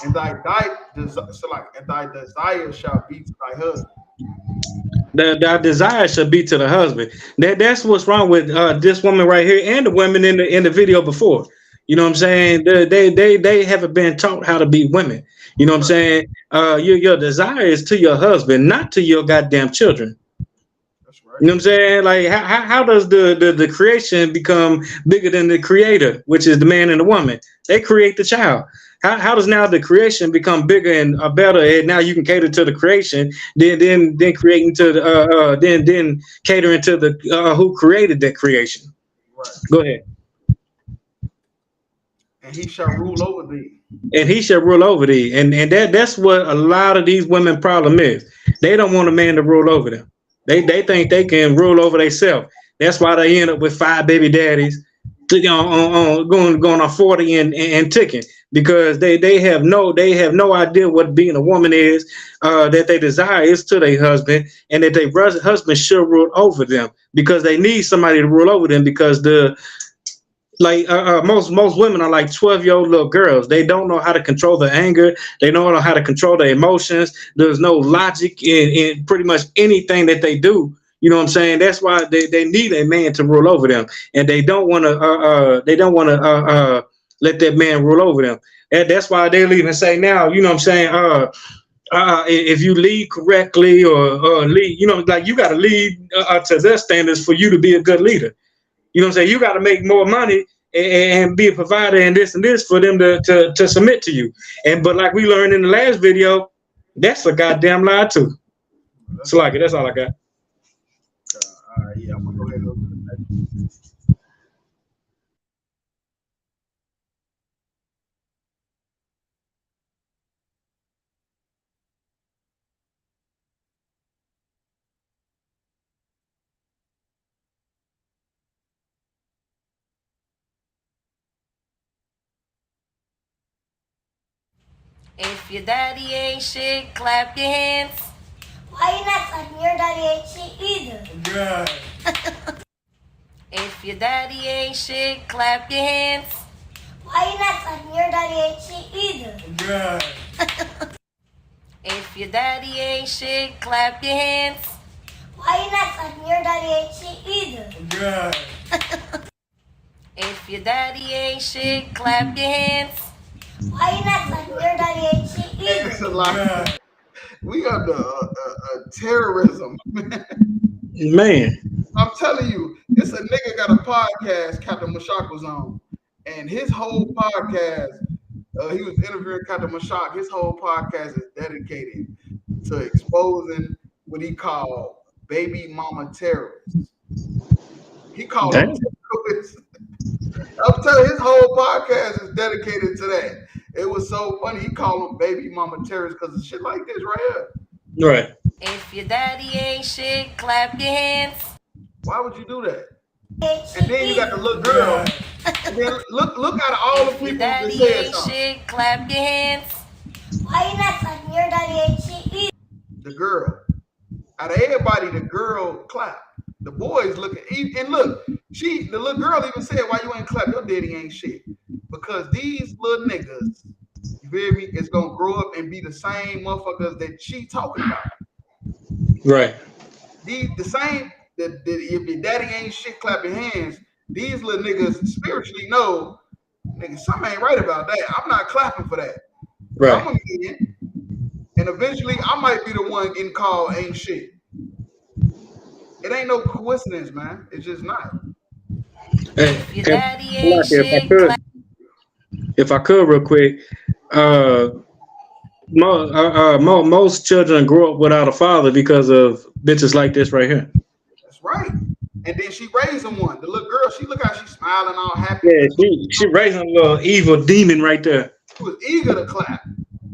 And thy desire shall be to thy husband. Thy desire shall be to the husband. That's what's wrong with this woman right here and the women in the video before. You know what I'm saying? They haven't been taught how to be women. You know what I'm saying? Your desire is to your husband, not to your goddamn children. You know what I'm saying? Like, how does the creation become bigger than the creator, which is the man and the woman? They create the child. How does now the creation become bigger and better? And now you can cater to the creation, then creating to the then catering to the who created that creation. Right. Go ahead. And he shall rule over thee. And he shall rule over thee. And that's what a lot of these women problem is. They don't want a man to rule over them. They think they can rule over themselves. That's why they end up with 5 baby daddies, going on 40 and ticking, because they have no idea what being a woman is. That they desire is to their husband, and that their husband should rule over them, because they need somebody to rule over them, because most women are like 12-year-old little girls. They don't know how to control their anger. They don't know how to control their emotions. There's no logic in pretty much anything that they do. You know what I'm saying? That's why they need a man to rule over them, and they don't want to let that man rule over them. And that's why they'll even say now, you know what I'm saying? If you lead correctly or lead, you know, like you got to lead to their standards for you to be a good leader. You know what I'm saying? You got to make more money and be a provider and this for them to submit to you. But like we learned in the last video, that's a goddamn lie too. So like that's all I got. All right, yeah, I'm gonna go ahead and go to the next. If your daddy ain't shit, clap your hands. Why you not clapping? Your daddy ain't shit either. Good. If your daddy ain't shit, clap your hands. Why you not clapping? Your daddy ain't shit either. God. If your daddy ain't shit, clap your hands. Why you not clapping? Your daddy ain't shit either. God. If your daddy ain't shit, clap your hands. Why you not clapping? Your daddy ain't shit either. It's a lot. We under terrorism, man. Man. I'm telling you, it's a nigga got a podcast Captain Mashak was on, and his whole podcast, he was interviewing Captain Mashak. His whole podcast is dedicated to exposing what he called baby mama terrorists. He called them terrorists. I'm telling you, his whole podcast is dedicated to that. It was so funny. He called them baby mama terrorists because of shit like this right here. Right. If your daddy ain't shit, clap your hands. Why would you do that? And then you got the little girl. And then look at all the people that said something. Shit, clap your hands. Why you not clapping? Your daddy ain't shit either. The girl. Out of everybody, the girl clapped. The boys looking, and look, the little girl even said, "Why you ain't clap? Your daddy ain't shit." Because these little niggas, you feel me, is gonna grow up and be the same motherfuckers that she talking about. Right. The same that if your daddy ain't shit, clap your hands. These little niggas spiritually know, nigga, something ain't right about that. I'm not clapping for that. Right. I'm gonna get in, and eventually I might be the one getting called ain't shit. It ain't no coincidence, man. It's just not. Hey, if I could real quick, most children grow up without a father because of bitches like this right here. That's right. And then she raising one. The little girl, she look how she's smiling, all happy. Yeah, she raising a little evil demon right there. She was eager to clap.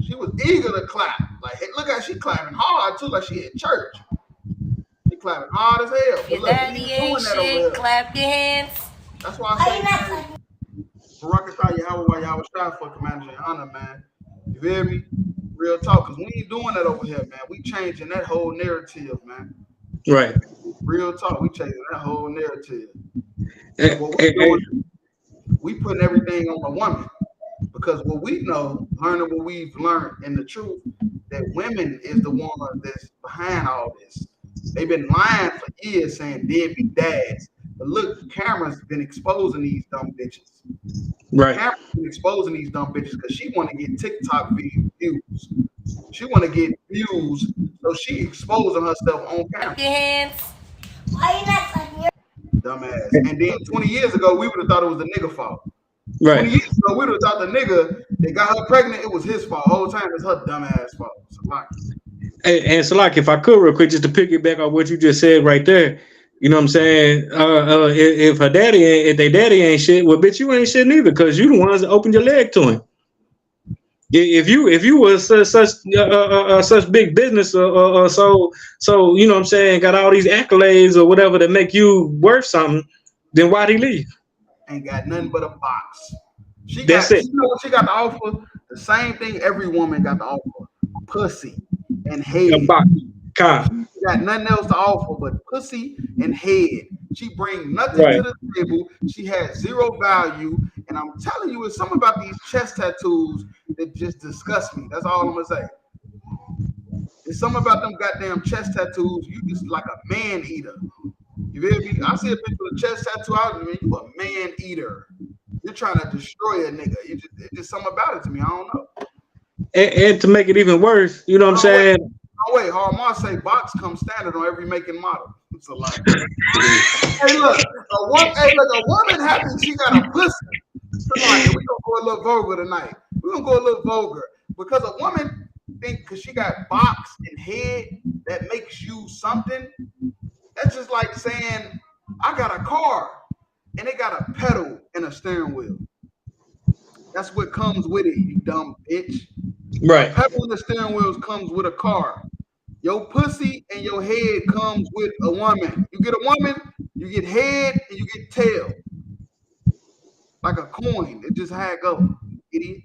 She was eager to clap. Like, hey, look how she clapping hard too, like she at church. She clapping hard as hell. But look, daddy ain't shit, clap your hands. That's why I say, Barakatah Yahweh Yahweh Shah for Commander and Honor, man. You feel me? Real talk, because we ain't doing that over here, man. We changing that whole narrative, man. Right. Real talk, we changing that whole narrative. What we doing, we putting everything on the woman. Because what we know, learning what we've learned in the truth, that women is the one that's behind all this. They've been lying for years saying deadbeat dads. But look, the camera's been exposing these dumb bitches. Right. The camera's been exposing these dumb bitches because she want to get TikTok views. She want to get views, so she exposing herself on camera. Your hands. Why you not clapping? Your dumbass. And then 20 years ago, we would have thought it was the nigga fault. Right. 20 years ago, we would have thought the nigga that got her pregnant, it was his fault. The whole time, it's her dumbass fault. So like, and so, like, if I could real quick, just to piggyback on what you just said right there, you know what I'm saying? If her daddy ain't, if they daddy ain't shit, well, bitch, you ain't shit neither, because you the ones that opened your leg to him. If you was such big business, so you know what I'm saying, got all these accolades or whatever that make you worth something, then why'd he leave? Ain't got nothing but a box. That's it. You know what she got to offer? The same thing every woman got to offer: pussy and head. A box. She got nothing else to offer but pussy and head. She bring nothing to the table. She has zero value. And I'm telling you, it's something about these chest tattoos that just disgust me. That's all I'm gonna say. It's something about them goddamn chest tattoos. You just like a man eater. You feel me? I see a bitch with a chest tattoo. I mean, you a man eater. You're trying to destroy a nigga. It's just something about it to me. I don't know. And to make it even worse, you know what I'm saying? Wait, Hardmar say box comes standard on every make and model. It's a lie. Hey, look, a woman happy she got a pussy. Like, we're gonna go a little vulgar tonight. We're gonna go a little vulgar because a woman think because she got box and head that makes you something. That's just like saying I got a car and it got a pedal and a steering wheel. That's what comes with it, you dumb bitch. Right. A pedal and the steering wheels comes with a car. Your pussy and your head comes with a woman. You get a woman, you get head, and you get tail. Like a coin. It just how it goes, idiot.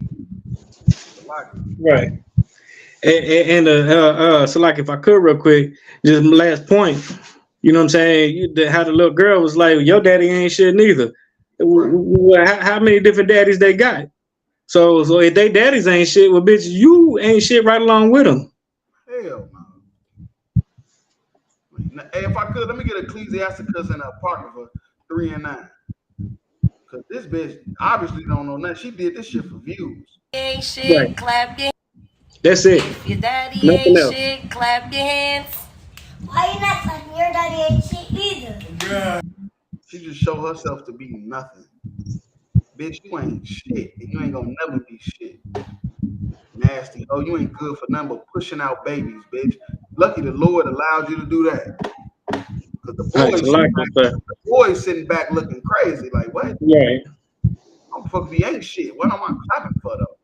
Right. And so like if I could real quick, just last point, you know what I'm saying? How the little girl was like, your daddy ain't shit neither. How many different daddies they got? So if they daddies ain't shit, well, bitch, you ain't shit right along with them. Hell no. Hey, if I could, let me get Ecclesiasticus and Apocrypha 3 and 9. Cause this bitch obviously don't know nothing. She did this shit for views. Ain't shit, Right. clap your That's it. If your daddy Nothing ain't else. shit, clap your hands. Why you not sucking your daddy ain't shit either? She just show herself to be nothing. Bitch, you ain't shit. And you ain't gonna never be shit. Nasty. Oh, you ain't good for nothing but pushing out babies, bitch. Lucky the Lord allowed you to do that. Cause the boys sitting back looking crazy. Like, what? Right. I'm fucking he ain't shit. What am I clapping for though?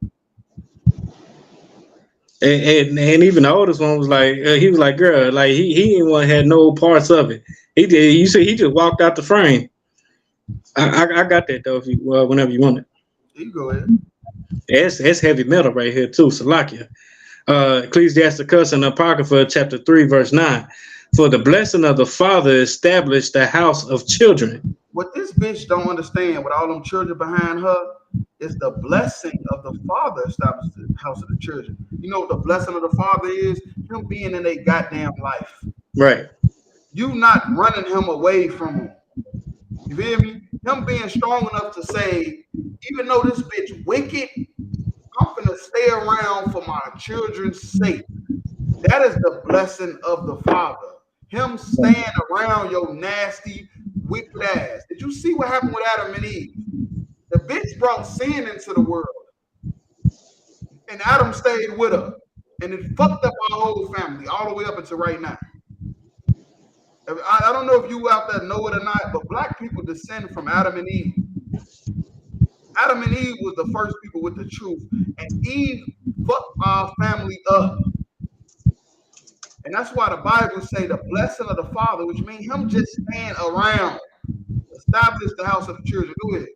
And even the oldest one was like, he was like, girl, like he ain't one had no parts of it. He did. You see, he just walked out the frame. I got that though. If you whenever you want it. You go ahead. It's heavy metal right here too. Salakia. Ecclesiasticus and Apocrypha chapter 3 verse 9. For the blessing of the father established the house of children. What this bitch don't understand with all them children behind her is the blessing of the father established the house of the children. You know what the blessing of the father is? Him being in a goddamn life. Right. You not running him away from him. You feel me? Him being strong enough to say, even though this bitch wicked, I'm gonna stay around for my children's sake. That is the blessing of the father. Him staying around your nasty, wicked ass. Did you see what happened with Adam and Eve? The bitch brought sin into the world. And Adam stayed with her. And it fucked up our whole family all the way up until right now. I don't know if you out there know it or not, but black people descend from Adam and Eve. Adam and Eve was the first people with the truth. And Eve fucked our family up. And that's why the Bible say the blessing of the father, which means him just staying around, establish the house of the children. Go ahead.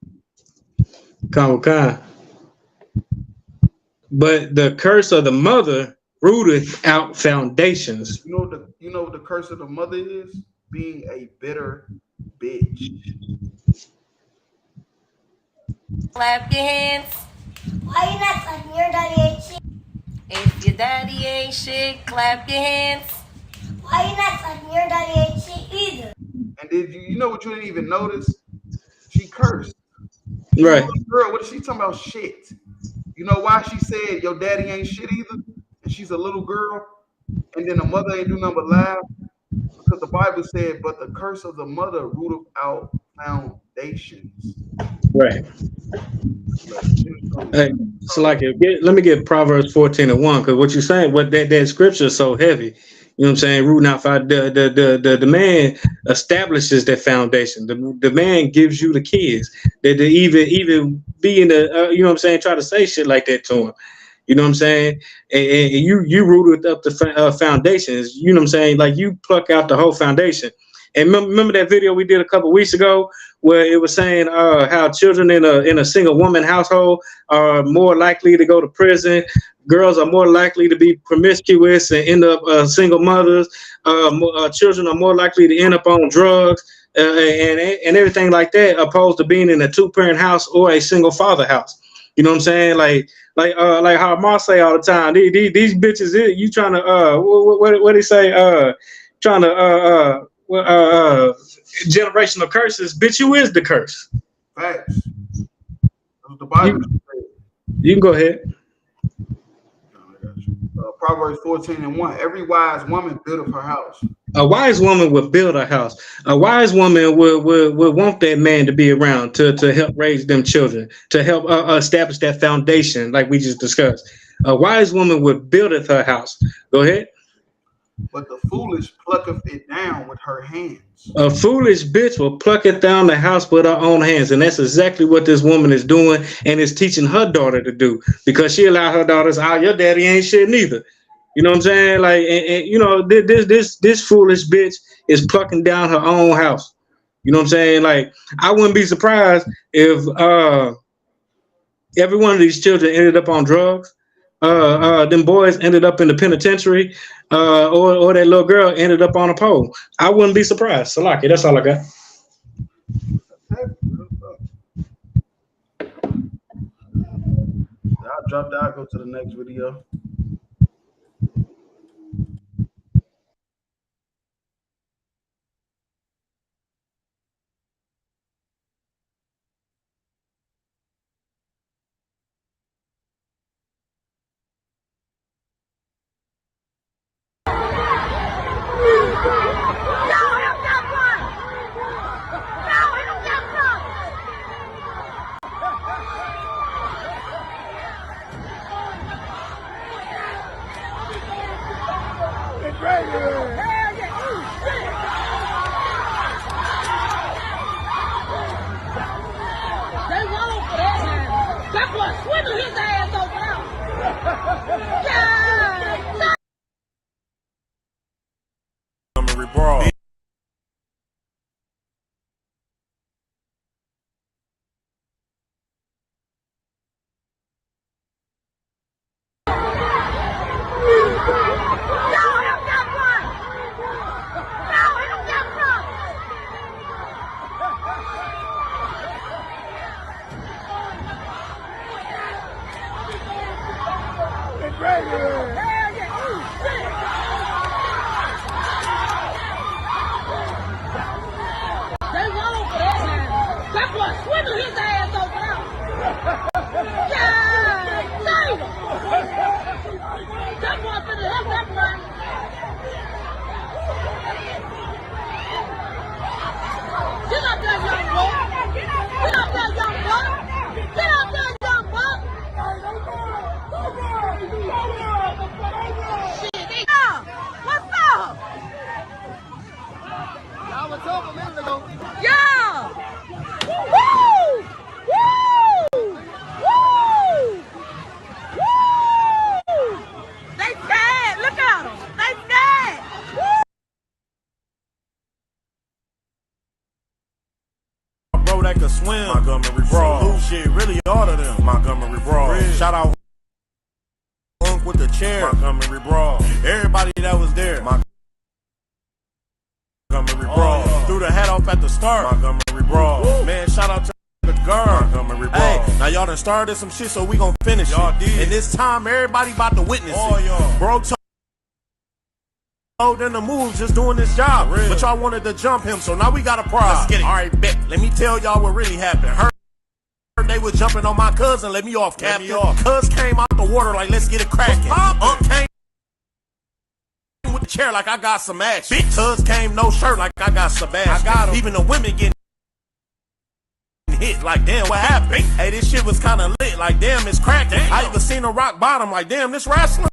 But the curse of the mother rooted out foundations. You know what the curse of the mother is? Being a bitter bitch. Clap your hands. Why you not sucking your daddy ain't shit? If your daddy ain't shit, clap your hands. Why you not sucking your daddy ain't shit either? And did you know what you didn't even notice? She cursed. Right. Girl, what is she talking about? Shit. You know why she said your daddy ain't shit either? And she's a little girl. And then the mother ain't do nothing but laugh. Because the Bible said, but the curse of the mother rooted out foundations. Right. Hey, so like, let me get Proverbs 14 and 1, because what you're saying, what that scripture is so heavy. You know what I'm saying? Rooting out the man establishes that foundation. The man gives you the kids. That even being you know what I'm saying, try to say shit like that to him. You know what I'm saying? And you rooted up the foundations. You know what I'm saying? Like you pluck out the whole foundation. And remember that video we did a couple weeks ago where it was saying how children in a single woman household are more likely to go to prison. Girls are more likely to be promiscuous and end up single mothers. Children are more likely to end up on drugs and everything like that, opposed to being in a 2-parent house or a single father house. You know what I'm saying? Like how Ma say all the time. These bitches, you trying to what they say? Trying to generational curses. Bitch, you is the curse. Facts. That's what the Bible says. You can go ahead. Proverbs 14 and 1. Every wise woman buildeth her house. A wise woman would build a house. A wise woman would want that man to be around to help raise them children, to help establish that foundation, like we just discussed. A wise woman would buildeth her house. Go ahead. But the foolish plucketh it down with her hands. A foolish bitch will pluck it down the house with her own hands, and that's exactly what this woman is doing, and is teaching her daughter to do, because she allowed her daughters, your daddy ain't shit neither. You know what I'm saying? Like, and you know, this foolish bitch is plucking down her own house. You know what I'm saying? Like, I wouldn't be surprised if every one of these children ended up on drugs. Them boys ended up in the penitentiary, or that little girl ended up on a pole. I wouldn't be surprised. Salaki, that's all I got. Drop that. I'll go to the next video. That could swim. Montgomery Broad. Shit, really all of them. Montgomery Broad. Shout out Unk with the chair. Montgomery Broad. Everybody that was there. Montgomery Broad. Threw the hat off at the start. Montgomery Broad. Man, shout out to the girl. Montgomery Broad. Hey, now y'all done started some shit, so we gon' finish y'all it. And this time, everybody about to witness it. Y'all. Bro in the moves just doing this job, but y'all wanted to jump him, so now we got a problem. Let's get it. All right, bet. Let me tell y'all what really happened. Heard they was jumping on my cousin. Let me off, Captain. Cuz came out the water like, let's get it cracking. Came with the chair like I got some action. Cuz came no shirt like I got Sebastian. I got him. Even the women getting hit like, damn, what happened? Hey, this shit was kind of lit like, damn, it's cracking. I even seen a rock bottom like, damn, this wrestling.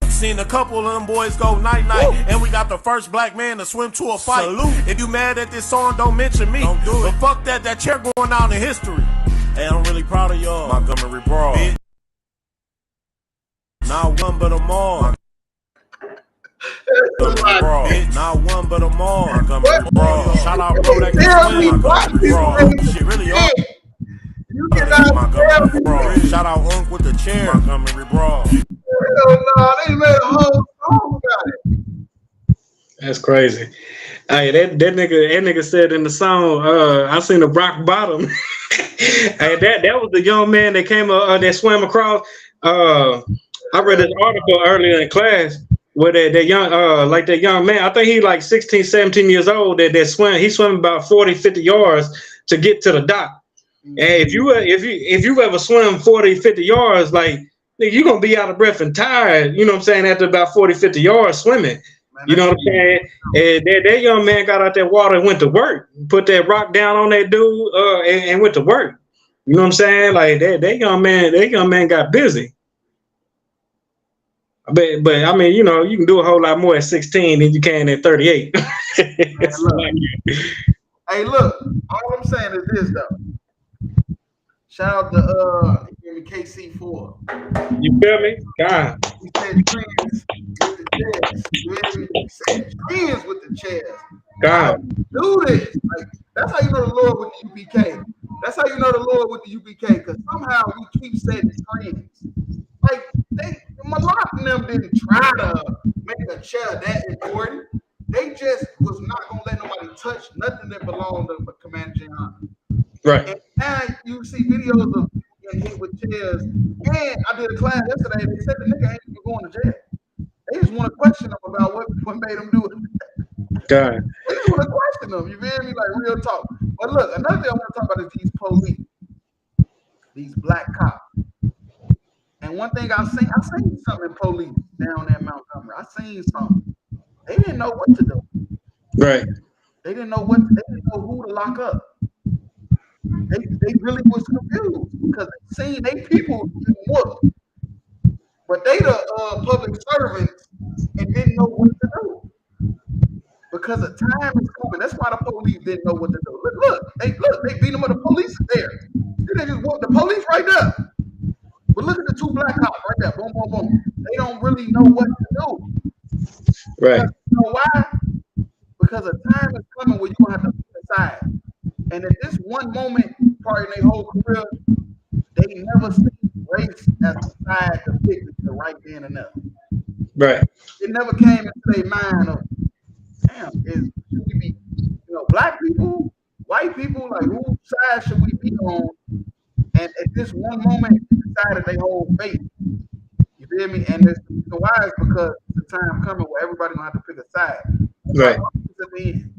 Seen a couple of them boys go night-night, and we got the first black man to swim to a fight. Salute. If you mad at this song, don't mention me. Don't do it. But fuck that chair going down in history. Hey, I'm really proud of y'all. Montgomery Broad. Bitch. Not one but them all. Montgomery Broad. Not one but them all. Montgomery Broad. Shout out bro that can swim. Montgomery Broad. Shit really all. Montgomery Broad. Shout out Unk with the chair. Montgomery Broad. Hell no, they made a whole song about it. That's crazy. Hey, that nigga said in the song, I seen a rock bottom. Hey, that was the young man that came that swam across. I read this article earlier in class where that young man, I think he like 16, 17 years old, that swam. He swam about 40, 50 yards to get to the dock. And if you ever swim 40, 50 yards, like, you're going to be out of breath and tired, you know what I'm saying, after about 40, 50 yards swimming. You know what I'm saying? And that young man got out that water and went to work, put that rock down on that dude and went to work. You know what I'm saying? Like, that young man got busy. But I mean, you know, you can do a whole lot more at 16 than you can at 38. Hey, look, all I'm saying is this, though. Shout out to KC4. You feel me? God. He said trends with the chairs. You hear me? He said trends with the chairs. God. Do this. Like, that's how you know the Lord with the UPK. That's how you know the Lord with the UPK, because somehow we keep setting trends. Like, Malak and them didn't try to make a chair that important. They just was not gonna let nobody touch nothing that belonged to Commander Jehan. Right. And now you see videos of getting hit with chairs is, and I did a class yesterday. They said the nigga ain't even going to jail. They just want to question him about what made him do it. God. They just want to question him. You feel me? Like real talk. But look, another thing I want to talk about is these police, these black cops. And one thing I seen something in police down there in Montgomery. I seen something. They didn't know what to do. Right. They didn't know who to lock up. They really was confused because they seen they people getting whooped. But they the public servants and didn't know what to do. Because the time is coming. That's why the police didn't know what to do. Look, they beat them up. The police is there. They just whooped the police right there. But look at the two black cops right there. Boom, boom, boom. They don't really know what to do. Right. You know why? Because a time is coming where you're going to have to pick a side. And at this one moment, part in their whole career, they never see race as a side to pick the right then and there. Right. It never came into their mind of, damn, should we be, black people, white people, like whose side should we be on? And at this one moment, they decided they whole fate. You feel me? And the why is because the time coming where everybody gonna have to pick a side. Right. Watch this at the end.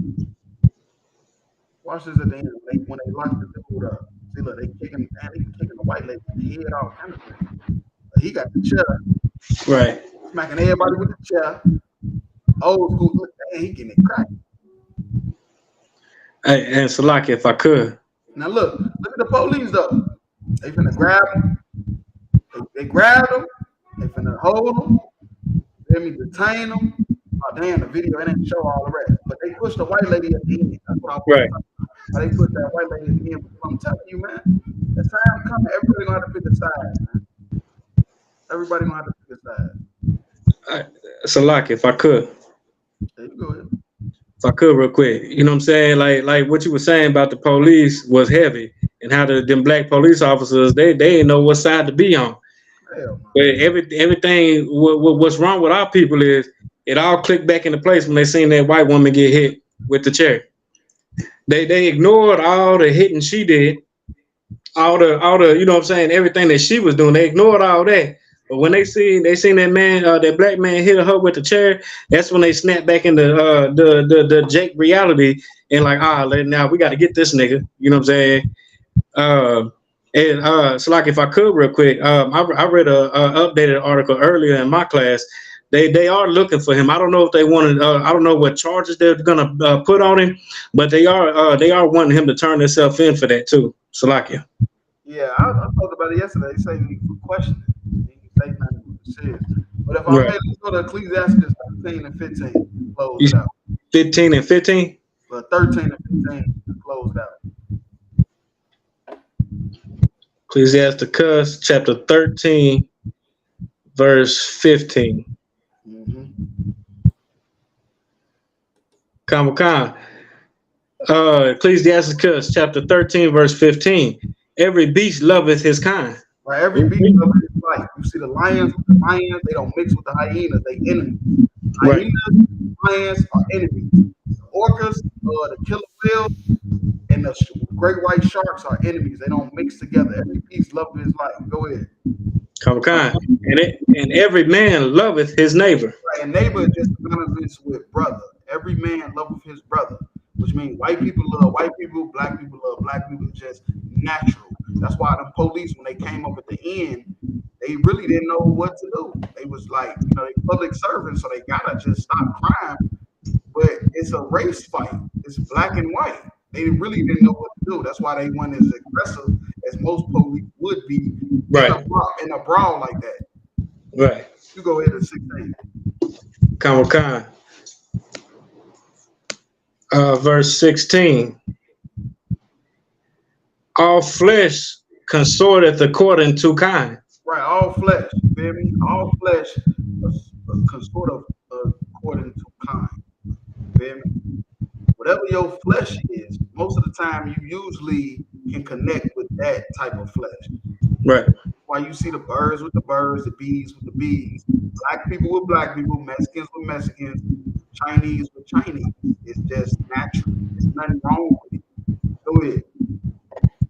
Watch this at the end. When they lock the dude up. See, look, they kicking the white lady in the head off. He got the chair. Right. Smacking everybody with the chair. Old school. Look, man, he getting it cracked. Hey, and Salaki, if I could. Now look at the police though. They finna grab him. They grabbed him. They finna hold him. Let me detain him. Oh damn, the video it didn't show all the rest. But they pushed the white lady at the end. That's what I was right. They pushed that white lady at the end. But I'm telling you, man, the time coming, everybody gonna have to pick a side, man. Everybody gonna have to pick a side. Salaki, if I could. There you go ahead. If I could real quick, you know what I'm saying? Like what you were saying about the police was heavy and how them black police officers, they didn't know what side to be on. But everything, what's wrong with our people is it all clicked back into place when they seen that white woman get hit with the chair. They ignored all the hitting she did, all the you know what I'm saying, everything that she was doing. They ignored all that. But when they seen that man, that black man hit her with the chair, that's when they snapped back into the Jake reality and like, now we got to get this nigga. You know what I'm saying? So like if I could real quick, I read a updated article earlier in my class. They are looking for him. I don't know if they wanted. I don't know what charges they're gonna put on him, but they are wanting him to turn himself in for that too. Salakia. Yeah, I talked about it yesterday. They say he was questioning. Say nothing shit. But if I may, let's go to Ecclesiastes 13 and 15. Close it out. 15 and 15? 13 and 15 closed out. Ecclesiastes chapter 13, verse 15. Kamakan. Ecclesiastes chapter 13, verse 15. Every beast loveth his kind. Right, every beast loveth his like. You see the lions, they don't mix with the hyenas, they enemies. Hyenas, lions are enemies. The orcas, the killer whales, and the great white sharks are enemies. They don't mix together. Every beast loveth his like. Go ahead. Kamakan. And every man loveth his neighbor. Right, and neighbor is just synonymous with brother. Every man loveth his brother, which means white people love white people, black people love black people. It's just natural. That's why the police, when they came up at the end, they really didn't know what to do. They was like, they public servants, so they gotta just stop crime. But it's a race fight. It's black and white. They really didn't know what to do. That's why they weren't as aggressive as most police would be in a brawl like that. Right. You go ahead to 16. Kamakan. Verse 16. All flesh consorteth according to kind. Right, all flesh. You feel me? All flesh consort according to kind. You feel me? Whatever your flesh is, most of the time you usually can connect with that type of flesh. Right. Why you see the birds with the birds, the bees with the bees, black people with black people, Mexicans with Mexicans, Chinese with Chinese. It's just natural. There's nothing wrong with it. Go ahead.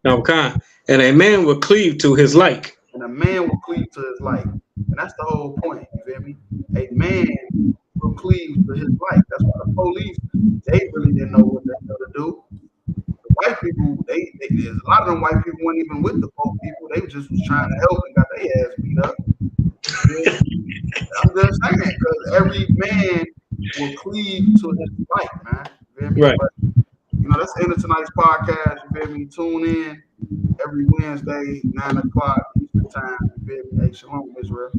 Okay. And a man will cleave to his like. A man will cleave to his life. And that's the whole point, you feel me? A man will cleave to his life. That's why the police, they really didn't know what the hell to do. The white people, there's a lot of them white people weren't even with the poor people. They just was trying to help and got their ass beat up. Yeah. I'm just saying, because every man will cleave to his life, man. You feel me? Right. But, you know, that's the end of tonight's podcast. You feel me? Tune in every Wednesday, 9 o'clock Eastern time. You feel me? Hey, shalom, Israel.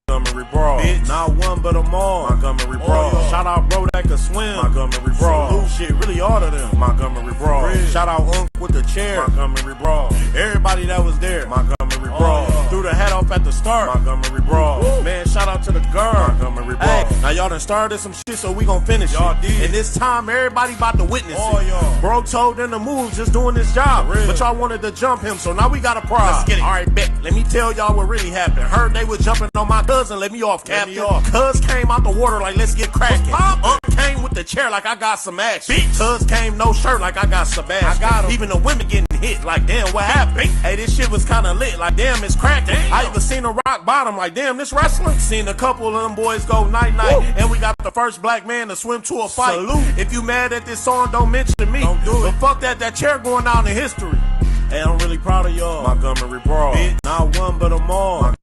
Montgomery Brawl, bitch. Not one but them all. Montgomery Brawl. Shout out bro that can swim. Montgomery Brawl. Salute shit, really all of them. Montgomery Brawl. Shout out Unc with the chair. Montgomery Brawl. Everybody that was there. Montgomery Brawl. Threw the hat off at the start. Montgomery Brawl. Man, shout out to the girl. Montgomery Brawl. Hey, now y'all done started some shit, so we gon' finish y'all it. Did. And this time, everybody about to witness it. Y'all. Bro told them to move, just doing his job. But y'all wanted to jump him, so now we got a problem. Let's get it. All right, bet. Let me tell y'all what really happened. Heard they was jumping on my cousin. Let me off, Captain. Cuz came out the water like, let's get cracking. Came with the chair like I got some action. Cuz came no shirt like I got Sebastian. I got him. Even the women getting hit like, damn, what happened? Hey, this shit was kind of lit like, damn, it's cracking. I even seen a rock bottom like, damn, this wrestling. Seen a couple of them boys go night-night. And we got the first black man to swim to a fight. Salute. If you mad at this song, don't mention me. Don't do it. But fuck that chair going down in history. Hey, I'm really proud of y'all. Montgomery Brawl. Not one but them all.